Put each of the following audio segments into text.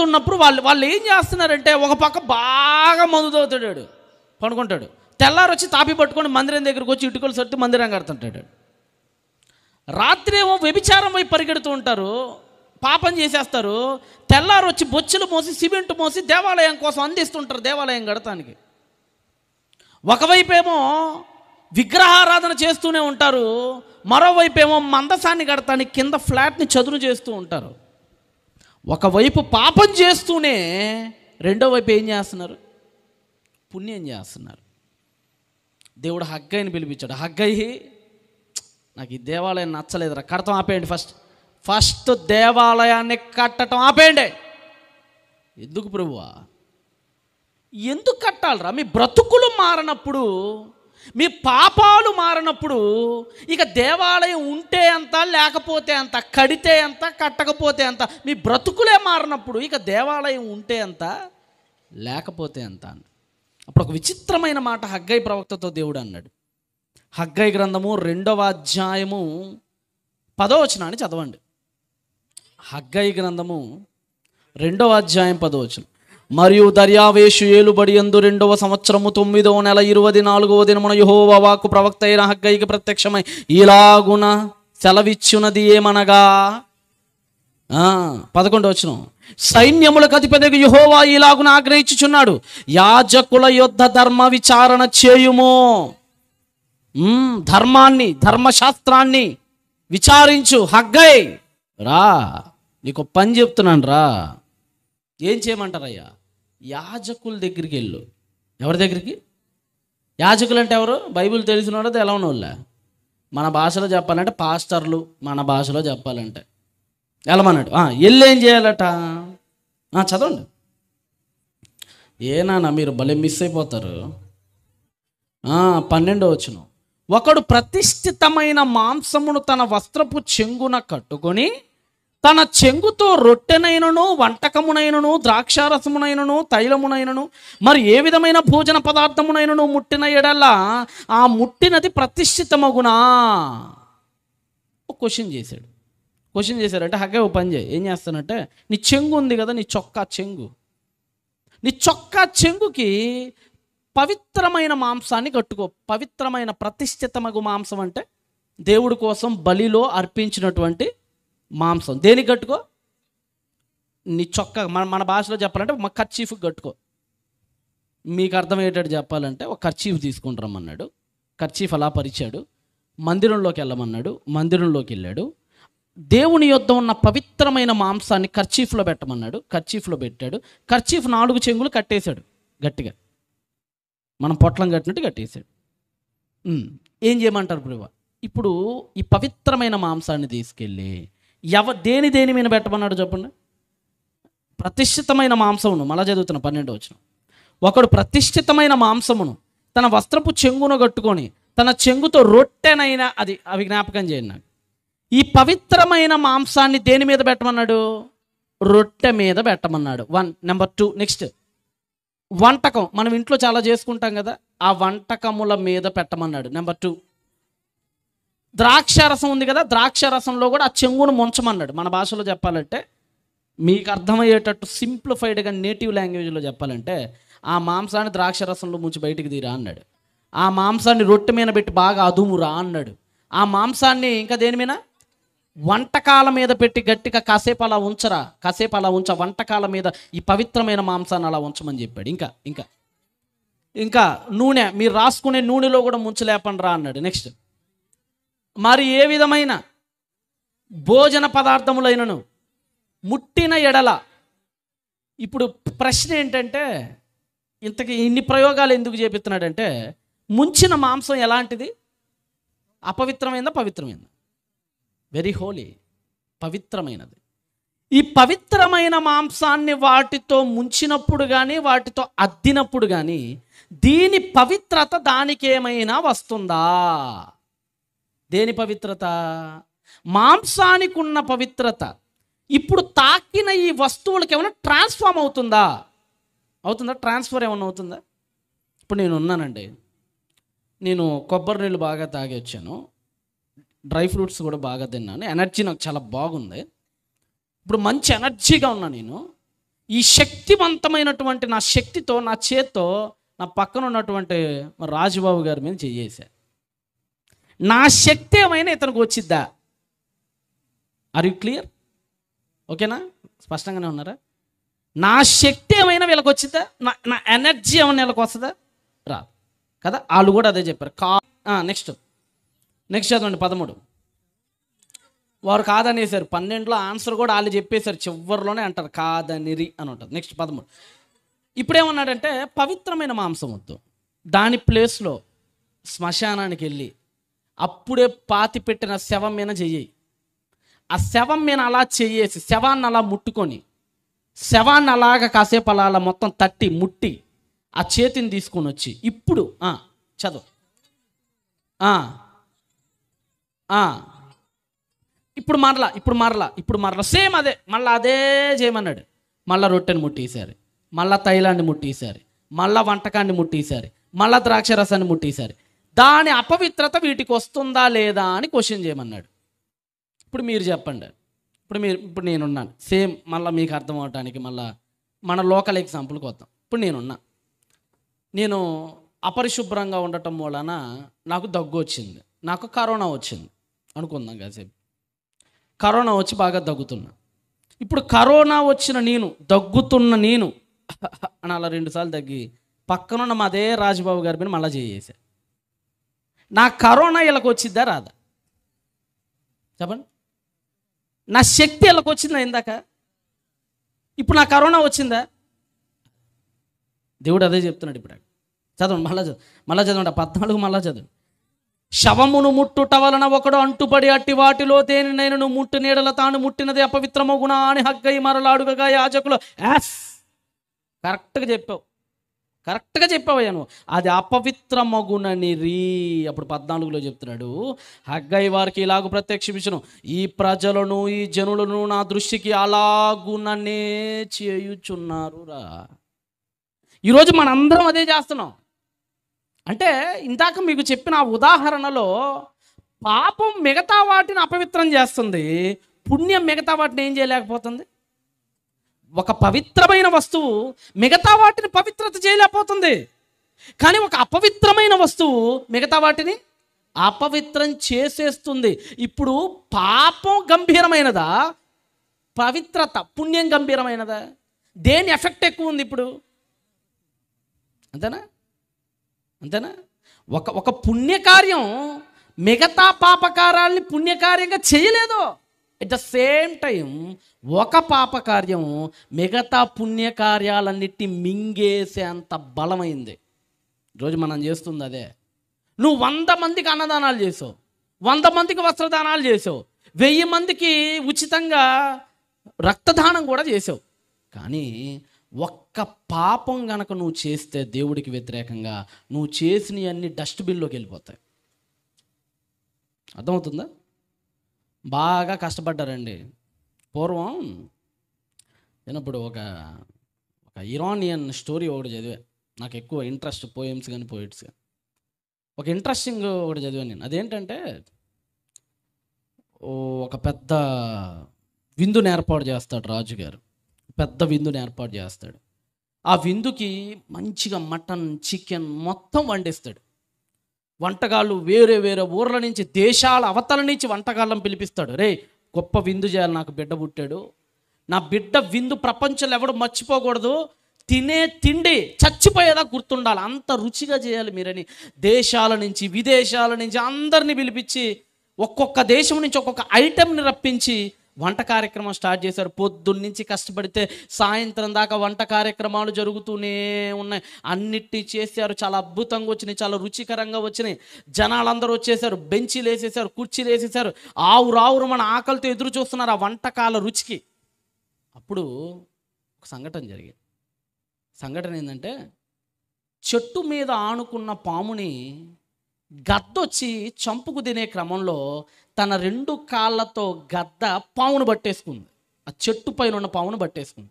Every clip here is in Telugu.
ఉన్నప్పుడు వాళ్ళు ఏం చేస్తున్నారంటే, ఒక పక్క బాగా మందు తాగుతాడు, పడుకుంటాడు. తెల్లారు వచ్చి తాపి పట్టుకొని మందిరం దగ్గరికి వచ్చి ఇటుకలు సర్ది మందిరం కడుతుంటాడు. రాత్రి ఏమో వ్యభిచారం వైపు పరిగెడుతూ ఉంటారు, పాపం చేసేస్తారు. తెల్లారు వచ్చి బొచ్చులు మోసి సిమెంట్ మోసి దేవాలయం కోసం అందిస్తుంటారు, దేవాలయం కడతానికి. ఒకవైపు ఏమో విగ్రహారాధన చేస్తూనే ఉంటారు, మరోవైపు ఏమో మందసాన్ని కడతానికి కింద ఫ్లాట్ని చదును చేస్తూ ఉంటారు. ఒకవైపు పాపం చేస్తూనే రెండో వైపు ఏం చేస్తున్నారు? పుణ్యం చేస్తున్నారు. దేవుడు హగ్గయిని పిలిపించాడు. హగ్గయి, నాకు ఈ దేవాలయం నచ్చలేదురా, కడతాం ఆపేయండి. ఫస్ట్ దేవాలయాన్ని కట్టడం ఆపేయండి. ఎందుకు ప్రభువా? ఎందుకు కట్టాలరా? మీ బ్రతుకులు మారినప్పుడు, మీ పాపాలు మారినప్పుడు ఇక దేవాలయం ఉంటే అంత, లేకపోతే అంత, కడితే అంత, కట్టకపోతే అంత. మీ బ్రతుకులే మారినప్పుడు ఇక దేవాలయం ఉంటే అంత, లేకపోతే అంత. అప్పుడు ఒక విచిత్రమైన మాట హగ్గయి ప్రవక్తతో దేవుడు అన్నాడు. హగ్గయి గ్రంథము 2వ అధ్యాయము 10వ వచనాన్ని చదవండి. హగ్గయి గ్రంథము 2వ అధ్యాయం 10వ వచనం. మరియు దర్యావేషు ఏలుబడి యందు 2వ సంవత్సరము 9వ నెల 24వ దినమున యెహోవా వాక్కు ప్రవక్త అయిన హగ్గయికి ప్రత్యక్షమై ఇలాగున సెలవిచ్చున్నది ఏమనగా, 11వ వచనం. సైన్యములకు అధిపతిగా యెహోవా ఇలాగున ఆజ్ఞయించుచున్నాడు, యాజకుల యొద్ద ధర్మ విచారణ చేయుము. ధర్మాన్ని, ధర్మశాస్త్రాన్ని విచారించు. హగ్గయి రా, నీకు పని చెప్తున్నాను రా. ఏం చేయమంటారయ్యా? యాజకుల దగ్గరికి వెళ్ళు. ఎవరి దగ్గరికి? యాజకులు అంటే ఎవరు? బైబిల్ తెలిసిన వాళ్ళది ఎలా ఉన్నోళ్ళ? మన భాషలో చెప్పాలంటే పాస్టర్లు, మన భాషలో చెప్పాలంటే వెళ్ళమన్నాడు. వెళ్ళి ఏం చేయాలట? చదవండి. ఏనా మీరు భలే మిస్ అయిపోతారు. 12వ వచనం. ఒకడు ప్రతిష్ఠితమైన మాంసమును తన వస్త్రపు చెంగున కట్టుకొని తన చెంగుతో రొట్టెనైనను, వంటకమునైనను, ద్రాక్షారసమునైనను, తైలమునైనను, మరి ఏ విధమైన భోజన పదార్థమునైనను ముట్టిన ఎడలా ఆ ముట్టినది ప్రతిష్ఠితమగునా? క్వశ్చన్ చేశారంటే, హగ్గయి ఓ పని చేయి. ఏం చేస్తానంటే, నీ చెంగు ఉంది కదా, నీ చొక్కా చెంగుకి పవిత్రమైన మాంసాన్ని కట్టుకో. పవిత్రమైన ప్రతిష్ఠితమగు మాంసం అంటే దేవుడి కోసం బలిలో అర్పించినటువంటి మాంసం. దేనికి కట్టుకో? నీ చొక్కా. మన భాషలో చెప్పాలంటే మా కర్చీఫ్ కట్టుకో. మీకు అర్థమయ్యేటట్టు చెప్పాలంటే ఒక కర్చీఫ్ తీసుకుని రమ్మన్నాడు. కర్చీఫ్ అలా పరిచాడు. మందిరంలోకి వెళ్ళమన్నాడు. మందిరంలోకి వెళ్ళాడు. దేవుని యొద్ద ఉన్న పవిత్రమైన మాంసాన్ని కర్చీఫ్లో పెట్టమన్నాడు. కర్చీఫ్లో పెట్టాడు. కర్చీఫ్ 4 చెంగులు కట్టేశాడు గట్టిగా, మనం పొట్లం కట్టినట్టు కట్టేశాడు. ఏం చేయమంటారు ప్రభు? ఇప్పుడు ఈ పవిత్రమైన మాంసాన్ని తీసుకెళ్ళి దేని మీద పెట్టమన్నాడు చెప్పండి? ప్రతిష్ఠితమైన మాంసమును. మళ్ళా చదువుతున్నా 12వ వచనం. ఒకడు ప్రతిష్ఠితమైన మాంసమును తన వస్త్రపు చెంగును కట్టుకొని తన చెంగుతో రొట్టెనైనా, అవి జ్ఞాపకం చేయండి నాకు. ఈ పవిత్రమైన మాంసాన్ని దేని మీద పెట్టమన్నాడు? రొట్టె మీద పెట్టమన్నాడు. 1. నెంబర్ 2, నెక్స్ట్ వంటకం. మనం ఇంట్లో చాలా చేసుకుంటాం కదా, ఆ వంటకముల మీద పెట్టమన్నాడు. నెంబర్ 2, ద్రాక్షారసం ఉంది కదా, ద్రాక్షారసంలో కూడా ఆ చెంగును ముంచమన్నాడు. మన భాషలో చెప్పాలంటే, మీకు అర్థమయ్యేటట్టు సింప్లిఫైడ్గా నేటివ్ లాంగ్వేజ్లో చెప్పాలంటే, ఆ మాంసాన్ని ద్రాక్షారసంలో ముంచి బయటికి తీరా అన్నాడు. ఆ మాంసాన్ని రొట్టె మీద పెట్టి బాగా అదుమురా అన్నాడు. ఆ మాంసాన్ని ఇంకా దేని మీద? వంటకాల మీద పెట్టి గట్టిగా కాసేపు అలా ఉంచ, వంటకాల మీద ఈ పవిత్రమైన మాంసాన్ని అలా ఉంచమని చెప్పాడు. ఇంకా నూనె, మీరు రాసుకునే నూనెలో కూడా ముంచలేపండి రా అన్నాడు. నెక్స్ట్, మరి ఏ విధమైన భోజన పదార్థములైనను ముట్టిన ఎడల. ఇప్పుడు ప్రశ్న ఏంటంటే, ఇంతకీ ఇన్ని ప్రయోగాలు ఎందుకు చేపిస్తున్నాడంటే, ముంచిన మాంసం ఎలాంటిది? అపవిత్రమైందా, పవిత్రమైందా? వెరీ హోలీ, పవిత్రమైనది. ఈ పవిత్రమైన మాంసాన్ని వాటితో ముంచినప్పుడు కానీ, వాటితో అద్దినప్పుడు కానీ, దీని పవిత్రత దానికి ఏమైనా వస్తుందా? దేని పవిత్రత? మాంసానికి ఉన్న పవిత్రత ఇప్పుడు తాకిన ఈ వస్తువులకు ఏమైనా ట్రాన్స్ఫార్మ్ అవుతుందా? ట్రాన్స్ఫర్ ఏమైనా అవుతుందా? ఇప్పుడు నేను ఉన్నానండి, నేను కొబ్బరి నీళ్ళు బాగా తాగి వచ్చాను, డ్రై ఫ్రూట్స్ కూడా బాగా తిన్నాను, ఎనర్జీ నాకు చాలా బాగుంది, ఇప్పుడు మంచి ఎనర్జీగా ఉన్నా నేను. ఈ శక్తివంతమైనటువంటి నా శక్తితో, నా చేత్తో నా పక్కన ఉన్నటువంటి రాజుబాబు గారి మీద చేసా. నా శక్తి ఏమైనా ఇతనికి వచ్చిద్దా? Are you clear? ఓకేనా? స్పష్టంగానే ఉన్నారా? నా శక్తి ఏమైనా వీళ్ళకి వచ్చిద్దా? నా ఎనర్జీ ఏమైనా వీళ్ళకి వస్తుందా? రాదు కదా. వాళ్ళు కూడా అదే చెప్పారు. నెక్స్ట్ చదవండి 13. వారు కాదనేసారు. 12లో ఆన్సర్ కూడా వాళ్ళు చెప్పేశారు. చివరిలోనే అంటారు కాదనిరి అని ఉంటుంది. నెక్స్ట్ 13. ఇప్పుడేమన్నాడంటే పవిత్రమైన మాంసం వద్దు, దాని ప్లేస్లో శ్మశానానికి వెళ్ళి అప్పుడే పాతి పెట్టిన శవం మీద చెయ్యి. ఆ శవం మీద అలా చెయ్యేసి శవాన్ని అలా ముట్టుకొని శవాన్ని అలాగ కాసేపు అలా మొత్తం తట్టి ముట్టి ఆ చేతిని తీసుకొని వచ్చి ఇప్పుడు చదువు. ఇప్పుడు మరలా సేమ్ అదే, మళ్ళీ అదే చేయమన్నాడు. మళ్ళీ రొట్టెని ముట్టేశారు, మళ్ళీ తైలాన్ని ముట్టేశారు, మళ్ళీ వంటకాన్ని ముట్టేశారు, మళ్ళీ ద్రాక్షరసాన్ని ముట్టేశారు. దాని అపవిత్రత వీటికి వస్తుందా లేదా అని క్వశ్చన్ చేయమన్నాడు. ఇప్పుడు మీరు చెప్పండి. ఇప్పుడు నేనున్నాను. సేమ్ మళ్ళీ మీకు అర్థం అవటానికి మళ్ళీ మన లోకల్ ఎగ్జాంపుల్కి వద్దాం. ఇప్పుడు నేను అపరిశుభ్రంగా ఉండటం వలన నాకు దగ్గు వచ్చింది, నాకు కరోనా వచ్చింది అనుకుందాం కాసేపు. కరోనా వచ్చి బాగా దగ్గుతున్నా. ఇప్పుడు కరోనా వచ్చిన దగ్గుతున్న నేను అని అలా 2 సార్లు దగ్గి పక్కనున్న మాదే రాజుబాబు గారి మీద మళ్ళీ చేసా. నా కరోనా వీళ్ళకి వచ్చిద్దా రాదా? చెప్పండి. నా శక్తి వీళ్ళకి వచ్చిందా ఇందాక? ఇప్పుడు నా కరోనా వచ్చిందా? దేవుడు అదే చెప్తున్నాడు. ఇప్పుడు చదవండి, మళ్ళా చదవండి 14 మళ్ళా చదవండి. శవమును ముట్టుట వలన ఒకడు అంటుపడి అట్టి వాటిలో దేనినైనను ముట్టు నీడల తాను ముట్టినది అపవిత్రమగునా అని హగ్గై మరలాడుగగా యాజకులు. కరెక్ట్గా చెప్పావయ్యా నువ్వు. అది అపవిత్రమగునని అప్పుడు 14లో చెప్తున్నాడు, హగ్గై వారికి ఇలాగ ప్రత్యక్షించును, ఈ ప్రజలను ఈ జనులను నా దృష్టికి అలాగుననే చేయుచున్నారు రా. ఈరోజు మనందరం అదే చేస్తున్నాం. అంటే ఇందాక మీకు చెప్పిన ఉదాహరణలో పాపం మిగతా వాటిని అపవిత్రం చేస్తుంది, పుణ్యం మిగతా వాటిని ఏం చేయలేకపోతుంది. ఒక పవిత్రమైన వస్తువు మిగతా వాటిని పవిత్రత చేయలేకపోతుంది, కానీ ఒక అపవిత్రమైన వస్తువు మిగతా వాటిని అపవిత్రం చేసేస్తుంది. ఇప్పుడు పాపం గంభీరమైనదా, పవిత్రత పుణ్యం గంభీరమైనదా? దేని ఎఫెక్ట్ ఎక్కువ ఉంది ఇప్పుడు? అంతేనా? ఒక పుణ్యకార్యం మిగతా పాపకార్యాలని పుణ్యకార్యంగా చేయలేదు. ఎట్ ద సేమ్ టైం ఒక పాపకార్యం మిగతా పుణ్యకార్యాలన్నిటి మింగేసే అంత బలమైంది. ఈరోజు మనం చేస్తుంది అదే. నువ్వు 100 మందికి అన్నదానాలు చేసావు, 100 మందికి వస్త్రదానాలు చేసావు, 1000 మందికి ఉచితంగా రక్తదానం కూడా చేసావు, కానీ ఒక్క పాపం గనక నువ్వు చేస్తే దేవుడికి వ్యతిరేకంగా నువ్వు చేసినవన్నీ డస్ట్బిన్లోకి వెళ్ళిపోతాయి. అర్థమవుతుందా? బాగా కష్టపడ్డారండి. పూర్వం నేనప్పుడు ఒక ఇరానియన్ స్టోరీ ఒకటి చదివా. నాకు ఎక్కువ ఇంట్రెస్ట్ పోయమ్స్ కానీ పోయిట్స్ కానీ. ఒక ఇంట్రెస్టింగ్ ఒకటి చదివాను నేను. అదేంటంటే ఒక పెద్ద విందుని ఏర్పాటు చేస్తాడు రాజుగారు. పెద్ద విందుని ఏర్పాటు చేస్తాడు. ఆ విందుకి మంచిగా మటన్, చికెన్ మొత్తం వండిస్తాడు. వంటగాళ్ళు వేరే వేరే ఊర్ల నుంచి, దేశాల అవతల నుంచి వంటగాళ్ళని పిలిపిస్తాడు. రే, గొప్ప విందు చేయాలి, నాకు బిడ్డ పుట్టాడు, నా బిడ్డ విందు ప్రపంచంలో ఎవడు మర్చిపోకూడదు, తినే తిండి చచ్చిపోయేదా గుర్తుండాలి, అంత రుచిగా చేయాలి మీరని దేశాల నుంచి విదేశాల నుంచి అందరినీ పిలిపించి ఒక్కొక్క దేశం నుంచి ఒక్కొక్క ఐటెంని రప్పించి వంట కార్యక్రమం స్టార్ట్ చేశారు. పొద్దున్నుంచి కష్టపడితే సాయంత్రం దాకా వంట కార్యక్రమాలు జరుగుతూనే ఉన్నాయి. అన్నిటినీ చేశారు. చాలా అద్భుతంగా వచ్చినాయి, చాలా రుచికరంగా వచ్చినాయి. జనాలందరూ వచ్చేసారు, బెంచీలు వేసేసారు, కుర్చీలు వేసేసారు. ఆవురావురు మన ఆకలితో ఎదురు చూస్తున్నారు ఆ వంటకాల రుచికి. అప్పుడు ఒక సంఘటన జరిగింది. సంఘటన ఏంటంటే, చెట్టు మీద ఆనుకున్న పాముని గద్దొచ్చి చంపుకు తినే క్రమంలో తన 2 కాళ్ళతో గద్ద పామును పట్టేసుకుంది. ఆ చెట్టు పైన ఉన్న పామును పట్టేసుకుంది.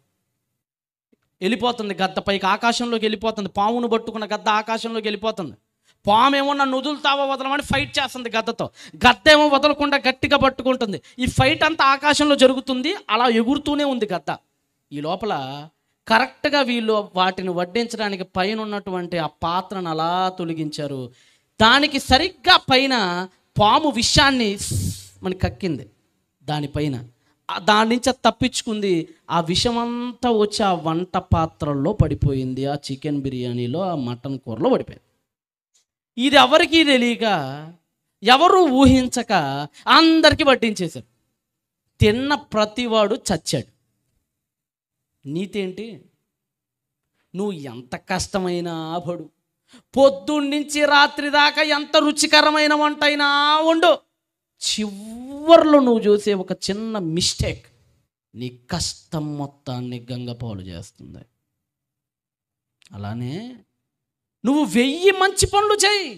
వెళ్ళిపోతుంది గద్ద పైకి, ఆకాశంలోకి వెళ్ళిపోతుంది. పామును పట్టుకున్న గద్ద ఆకాశంలోకి వెళ్ళిపోతుంది. పాము ఏమో నన్ను వదులుతావో వదలమని ఫైట్ చేస్తుంది గద్దతో. గద్ద ఏమో వదలకుండా గట్టిగా పట్టుకుంటుంది. ఈ ఫైట్ అంతా ఆకాశంలో జరుగుతుంది, అలా ఎగురుతూనే ఉంది గద్ద. ఈ లోపల కరెక్ట్గా వీళ్ళు వాటిని వడ్డించడానికి పైన ఉన్నటువంటి ఆ పాత్రను అలా తొలగించారు. దానికి సరిగ్గా పైన పాము విషాన్ని మనకి కక్కింది. దానిపైన దాని నుంచి తప్పించుకుంది. ఆ విషమంతా వచ్చి ఆ వంట పాత్రల్లో పడిపోయింది. ఆ చికెన్ బిర్యానీలో, ఆ మటన్ కూరలో పడిపోయింది. ఇది ఎవరికీ తెలియక, ఎవరు ఊహించక అందరికీ వడ్డించేశారు. తిన్న ప్రతివాడు చచ్చాడు. నీతేంటి? నువ్వు ఎంత కష్టమైనా పడు, పొద్దున్నుంచి రాత్రి దాకా ఎంత రుచికరమైన వంట అయినా వండు, చివర్లో నువ్వు చూసే ఒక చిన్న మిస్టేక్ నీ కష్టం మొత్తాన్ని గంగపాలు చేస్తుంది. అలానే నువ్వు 1000 మంచి పనులు చేయి,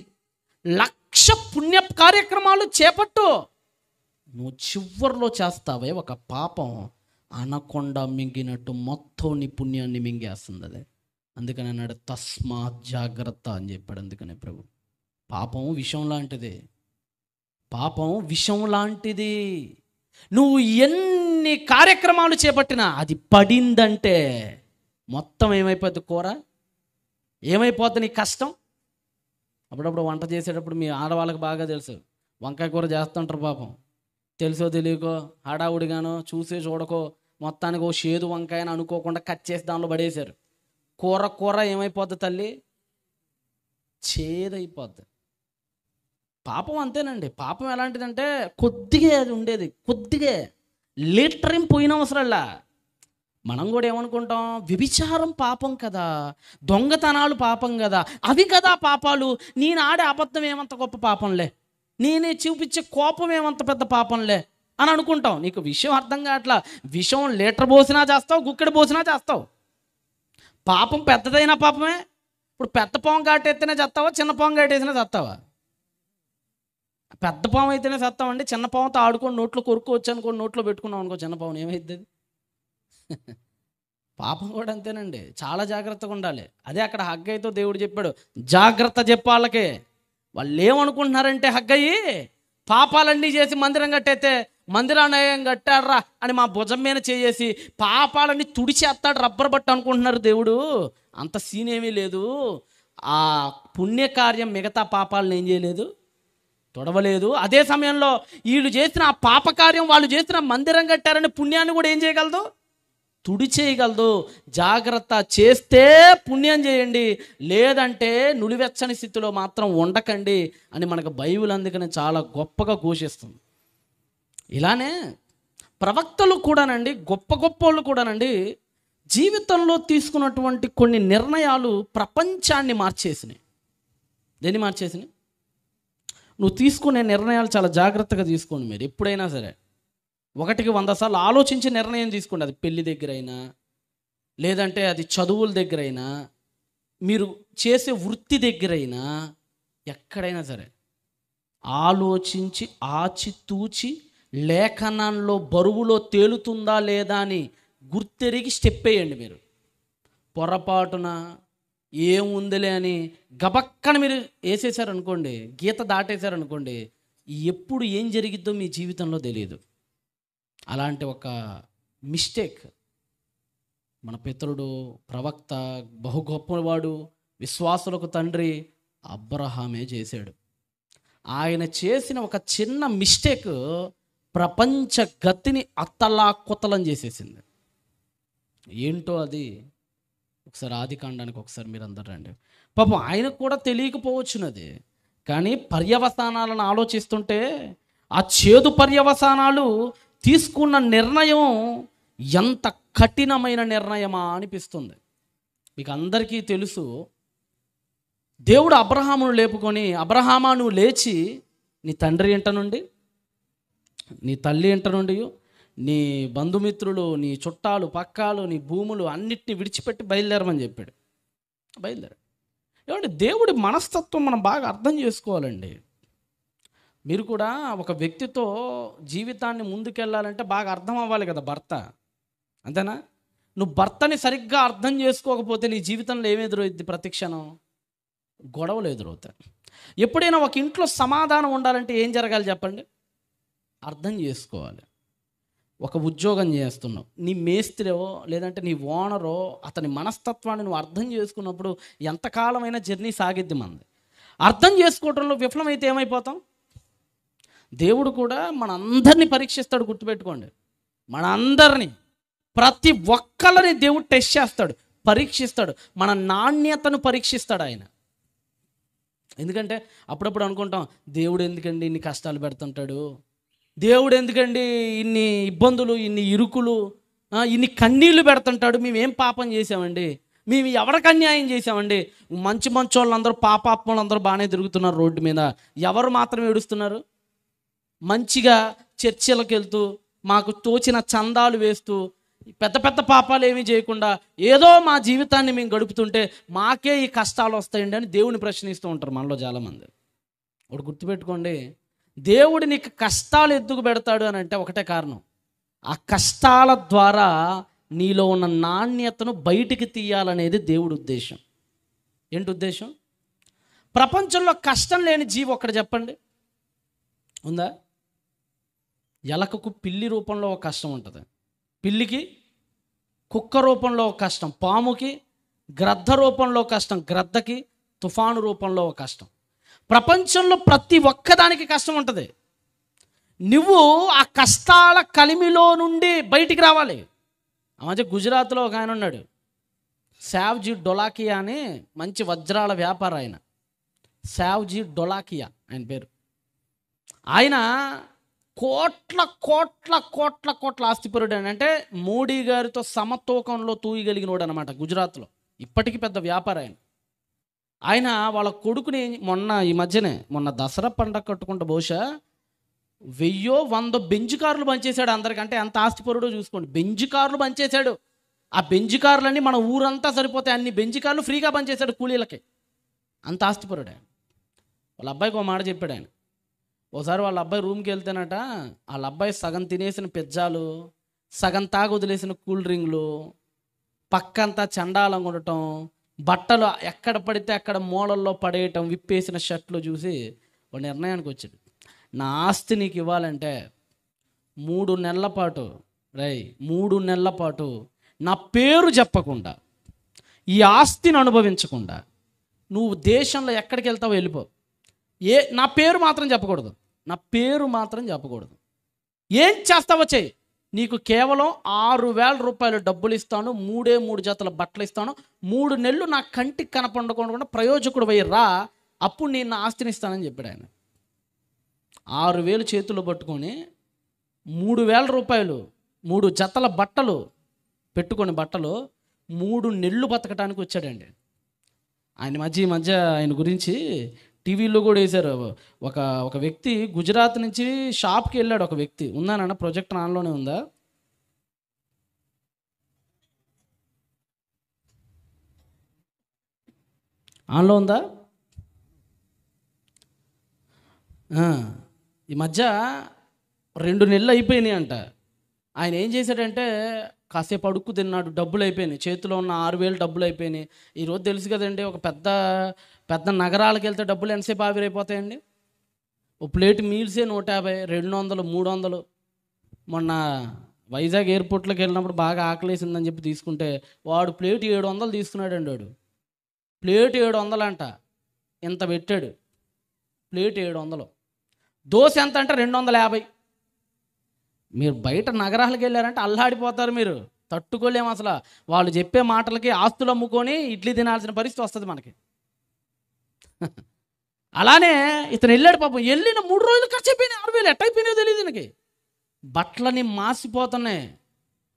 1,00,000 పుణ్య కార్యక్రమాలు చేపట్టు, నువ్వు చివర్లో చేస్తావే ఒక పాపం, అనకొండ మింగినట్టు మొత్తం నీ పుణ్యాన్ని మింగేస్తుంది అదే. అందుకని అన్నాడు తస్మాత్ జాగ్రత్త అని చెప్పాడు. అందుకనే ప్రభు, పాపం విషం లాంటిది, పాపం విషం లాంటిది. నువ్వు ఎన్ని కార్యక్రమాలు చేపట్టినా అది పడిందంటే మొత్తం ఏమైపోద్ది? కూర ఏమైపోద్ది? నీ కష్టం. అప్పుడప్పుడు వంట చేసేటప్పుడు మీ ఆడవాళ్ళకి బాగా తెలుసు, వంకాయ కూర చేస్తుంటారు పాపం, తెలుసో తెలియకో హడావుడిగానో చూసే చూడకో మొత్తానికి ఓ చేదు వంకాయ అని అనుకోకుండా కట్ చేసి దానిలో పడేశారు. కూర ఏమైపోద్ది తల్లి? చేదైపోద్ది. పాపం అంతేనండి. పాపం ఎలాంటిదంటే కొద్దిగా అది ఉండేది, కొద్దిగా లీటర్ ఏం పోయిన అవసరంలా. మనం కూడా ఏమనుకుంటాం, వ్యభిచారం పాపం కదా, దొంగతనాలు పాపం కదా, అవి కదా పాపాలు, నేను ఆడే అబద్ధం ఏమంత గొప్ప పాపంలే, నేనే చూపించే కోపం ఏమంత పెద్ద పాపంలే అని అనుకుంటాం. నీకు విషయం అర్థం కావట్లా. విషయం లీటర్ పోసినా చేస్తావు, గుక్కెడు పోసినా చేస్తావు. పాపం పెద్దదైనా పాపమే. ఇప్పుడు పెద్ద పాము కాటేస్తేనే చేస్తావా, చిన్న పాము కాటేసినా చేస్తావా? పెద్ద పాము అయితేనే చేస్తామండి. చిన్న పాముతో ఆడుకొని నోట్లో కొరుక్కోవచ్చు అనుకో, నోట్లో పెట్టుకున్నాం అనుకో చిన్న పాముని, ఏమైద్ది? పాపం కూడా అంతేనండి. చాలా జాగ్రత్తగా ఉండాలి. అదే అక్కడ హగ్గయ్యతో దేవుడు చెప్పాడు, జాగ్రత్త చెప్పాళ్ళకే. వాళ్ళు ఏమనుకుంటున్నారంటే, హగ్గయ్యి పాపాలన్నీ చేసి మందిరం కట్టేస్తే మందిరాన్ని కట్టాడ్రా అని మా భుజం మీద చేసి పాపాలన్నీ తుడిచేస్తాడు రబ్బర్ బట్ట అనుకుంటున్నారు. దేవుడు అంత సీన్ ఏమీ లేదు. ఆ పుణ్యకార్యం మిగతా పాపాలను ఏం చేయలేదు, తొడవలేదు. అదే సమయంలో వీళ్ళు చేసిన ఆ పాపకార్యం, వాళ్ళు చేసిన మందిరం కట్టారని పుణ్యాన్ని కూడా ఏం చేయగలదు, తుడిచేయగలదు. జాగ్రత్త. చేస్తే పుణ్యం చేయండి, లేదంటే నులివెచ్చని స్థితిలో మాత్రం ఉండకండి అని మనకు బైబిల్ అందుకని చాలా గొప్పగా ఘోషిస్తుంది. ఇలానే ప్రవక్తలు కూడానండి, గొప్ప గొప్ప వాళ్ళు కూడానండి, జీవితంలో తీసుకున్నటువంటి కొన్ని నిర్ణయాలు ప్రపంచాన్ని మార్చేసినాయి. దేన్ని మార్చేసినాయి? నువ్వు తీసుకునే నిర్ణయాలు చాలా జాగ్రత్తగా తీసుకోండి. మీరు ఎప్పుడైనా సరే 1కి 100 సార్లు ఆలోచించి నిర్ణయం తీసుకోండి. అది పెళ్లి దగ్గర అయినా, లేదంటే అది చదువుల దగ్గర అయినా, మీరు చేసే వృత్తి దగ్గర అయినా, ఎక్కడైనా సరే ఆలోచించి ఆచితూచి లేఖనంలో బరువులో తేలుతుందా లేదా అని గుర్తెరిగి స్టెప్ వేయండి. మీరు పొరపాటున ఏముందిలే అని గబక్కన మీరు వేసేసారనుకోండి, గీత దాటేశారనుకోండి, ఎప్పుడు ఏం జరిగిద్దో మీ జీవితంలో తెలియదు. అలాంటి ఒక మిస్టేక్ మన పితరుడు, ప్రవక్త, బహు గొప్పవాడు, విశ్వాసులకు తండ్రి అబ్రహామే చేశాడు. ఆయన చేసిన ఒక చిన్న మిస్టేక్ ప్రపంచ గతిని అత్తలాకుతలం చేసేసింది. ఏంటో అది ఒకసారి ఆదికాండానికి ఒకసారి మీరు అందరు రండి. పాపం ఆయనకు కూడా తెలియకపోవచ్చునది, కానీ పర్యవసానాలను ఆలోచిస్తుంటే ఆ చేదు పర్యవసానాలు తీసుకున్న నిర్ణయం ఎంత కఠినమైన నిర్ణయమా అనిపిస్తుంది. మీకు అందరికీ తెలుసు, దేవుడు అబ్రహామును లేపుకొని, అబ్రహామా నువ్వు లేచి నీ తండ్రి ఇంట నుండి, నీ తల్లి ఇంట నుండి, నీ బంధుమిత్రులు, నీ చుట్టాలు, పక్కాలు, నీ భూములు అన్నిటిని విడిచిపెట్టి బయలుదేరమని చెప్పాడు. బయలుదేరాడు. ఏమంటే దేవుడి మనస్తత్వం మనం బాగా అర్థం చేసుకోవాలండి. మీరు కూడా ఒక వ్యక్తితో జీవితాన్ని ముందుకెళ్ళాలంటే బాగా అర్థం అవ్వాలి కదా భర్త, అంతేనా? నువ్వు భర్తని సరిగ్గా అర్థం చేసుకోకపోతే నీ జీవితంలో ఏమి ఎదురవుద్ది? ప్రతి క్షణం గొడవలు ఎదురవుతాయి. ఎప్పుడైనా ఒక ఇంట్లో సమాధానం ఉండాలంటే ఏం జరగాలి చెప్పండి? అర్థం చేసుకోవాలి. ఒక ఉద్యోగం చేస్తున్నావు, నీ మేస్త్రో లేదంటే నీ ఓనరో అతని మనస్తత్వాన్ని నువ్వు అర్థం చేసుకున్నప్పుడు ఎంతకాలమైనా జర్నీ సాగిద్ది మనది. అర్థం చేసుకోవడంలో విఫలమైతే ఏమైపోతాం? దేవుడు కూడా మనందరినీ పరీక్షిస్తాడు, గుర్తుపెట్టుకోండి. మనందరినీ, ప్రతి ఒక్కరిని దేవుడు టెస్ట్ చేస్తాడు, పరీక్షిస్తాడు, మన నాణ్యతను పరీక్షిస్తాడు ఆయన. ఎందుకంటే అప్పుడప్పుడు అనుకుంటాం, దేవుడు ఎందుకండి ఇన్ని కష్టాలు పెడుతుంటాడు, దేవుడు ఎందుకండి ఇన్ని ఇబ్బందులు, ఇన్ని ఇరుకులు, ఇన్ని కన్నీళ్లు పెడుతుంటాడు, మేమేం పాపం చేసామండి, మేము ఎవరికి అన్యాయం చేసామండి. మంచి వాళ్ళందరూ పాపాత్మలందరూ బాగానే తిరుగుతున్నారు రోడ్డు మీద, ఎవరు మాత్రం ఏడుస్తున్నారు? మంచిగా చర్చిలకు వెళ్తూ మాకు తోచిన చందాలు వేస్తూ పెద్ద పెద్ద పాపాలు ఏమీ చేయకుండా ఏదో మా జీవితాన్ని మేము గడుపుతుంటే మాకే ఈ కష్టాలు వస్తాయండి అని దేవుని ప్రశ్నిస్తూ ఉంటారు మనలో చాలామంది. ఒకటి గుర్తుపెట్టుకోండి, దేవుడు నీకు కష్టాలు ఎందుకు పెడతాడు అని అంటే ఒకటే కారణం, ఆ కష్టాల ద్వారా నీలో ఉన్న నాణ్యతను బయటికి తీయాలనేది దేవుడి ఉద్దేశం. ఏంటి ఉద్దేశం? ప్రపంచంలో కష్టం లేని జీవి ఒక్కటి చెప్పండి, ఉందా? ఎలకకు పిల్లి రూపంలో ఒక కష్టం ఉంటుంది, పిల్లికి కుక్క రూపంలో ఒక కష్టం, పాముకి గ్రద్ద రూపంలో కష్టం, గ్రద్దకి తుఫాను రూపంలో ఒక కష్టం. ప్రపంచంలో ప్రతి ఒక్కదానికి కష్టం ఉంటుంది. నువ్వు ఆ కష్టాల కలిమిలో నుండి బయటికి రావాలి. ఆ మధ్య గుజరాత్లో ఒక ఆయన ఉన్నాడు, సావ్జీ డొలాకియా అని, మంచి వజ్రాల వ్యాపార ఆయన, సావ్జీ డొలాకియా ఆయన పేరు. ఆయన కోట్ల కోట్ల కోట్ల కోట్ల ఆస్తిపరుడు అని, అంటే మోడీ గారితో సమతూకంలో తూయగలిగినోడు అనమాట గుజరాత్లో. ఇప్పటికీ పెద్ద వ్యాపారం ఆయన. ఆయన వాళ్ళ కొడుకుని మొన్న దసరా పండగ కట్టుకుంటే బహుశా 1000-100 బెంజ్ కార్లు పంచేశాడు అందరికంటే. ఎంత ఆస్తిపరుడో చూసుకోండి, బెంజ్ కార్లు పంచేశాడు. ఆ బెంజ్ కార్లన్నీ మన ఊరంతా సరిపోతాయి, అన్ని బెంజ్ కార్లు ఫ్రీగా పంచేశాడు కూలీలకి. అంత ఆస్తిపరుడు ఆయన. వాళ్ళ అబ్బాయికి ఒక మాట చెప్పాడు ఆయన. ఒకసారి వాళ్ళ అబ్బాయి రూమ్కి వెళ్తేనట, వాళ్ళ అబ్బాయి సగం తినేసిన పిజ్జాలు, సగం తాగి వదిలేసిన కూల్ డ్రింక్లు, పక్కంతా చండాలంగా ఉండటం, బట్టలు ఎక్కడ పడితే అక్కడ మూలల్లో పడేయటం, విప్పేసిన షర్ట్లు చూసి ఒక నిర్ణయానికి వచ్చాడు, నా ఆస్తి నీకు ఇవ్వాలంటే 3 నెలల పాటు 3 నెలల పాటు నా పేరు చెప్పకుండా, ఈ ఆస్తిని అనుభవించకుండా నువ్వు దేశంలో ఎక్కడికి వెళ్తావో వెళ్ళిపో, నా పేరు మాత్రం చెప్పకూడదు, నా పేరు మాత్రం చెప్పకూడదు. ఏం చేస్తావో చెయ్యి, నీకు కేవలం 6,000 రూపాయలు డబ్బులు ఇస్తాను, 3 జతల బట్టలు ఇస్తాను, 3 నెలలు నా కంటికి కనపడకుండా ప్రయోజకుడు పోయి రా, అప్పుడు నేను నా ఆస్తిని ఇస్తానని చెప్పాడు ఆయన. 6,000 చేతుల్లో పట్టుకొని 3,000 రూపాయలు 3 జతల బట్టలు పెట్టుకొని, బట్టలు 3 నెలలు బతకడానికి వచ్చాడండి ఆయన. ఈ మధ్య ఆయన గురించి టీవీలో కూడా వేశారు. ఒక వ్యక్తి గుజరాత్ నుంచి షాప్కి వెళ్ళాడు. ఒక వ్యక్తి ఉందానన్న, ప్రొజెక్టర్ ఆన్లోనే ఉందా? ఆన్లో ఉందా? ఈ మధ్య 2 నెలలు అయిపోయినాయి అంట. ఆయన ఏం చేశాడంటే కాసేపు అడుక్కు తిన్నాడు, డబ్బులు అయిపోయినాయి, చేతిలో ఉన్న 6,000 డబ్బులు అయిపోయినాయి. ఈరోజు తెలుసు కదండి, ఒక పెద్ద పెద్ద నగరాలకు వెళ్తే డబ్బులు ఎంతసేపు ఆవిరైపోతాయండి. ఓ ప్లేట్ మీల్సే 150, 200, 300. మొన్న వైజాగ్ ఎయిర్పోర్ట్లోకి వెళ్ళినప్పుడు బాగా ఆకలేసిందని చెప్పి తీసుకుంటే వాడు ప్లేట్ 700 తీసుకున్నాడండి. వాడు ప్లేట్ 700 అంట, ఎంత పెట్టాడు, ప్లేట్ 700. దోశ ఎంత అంటే 250. మీరు బయట నగరాలకు వెళ్ళారంటే అల్లాడిపోతారు, మీరు తట్టుకోలేము అసలు. వాళ్ళు చెప్పే మాటలకి ఆస్తులు అమ్ముకొని ఇడ్లీ తినాల్సిన పరిస్థితి వస్తుంది మనకి. అలానే ఇతను వెళ్ళాడు పాపం, వెళ్ళిన 3 రోజులు ఖర్చు అయిపోయినాయి, 6,000 ఎట్టయిపోయినాయో తెలియదు ఈయనకి. బట్టలని మాసిపోతున్నాయి.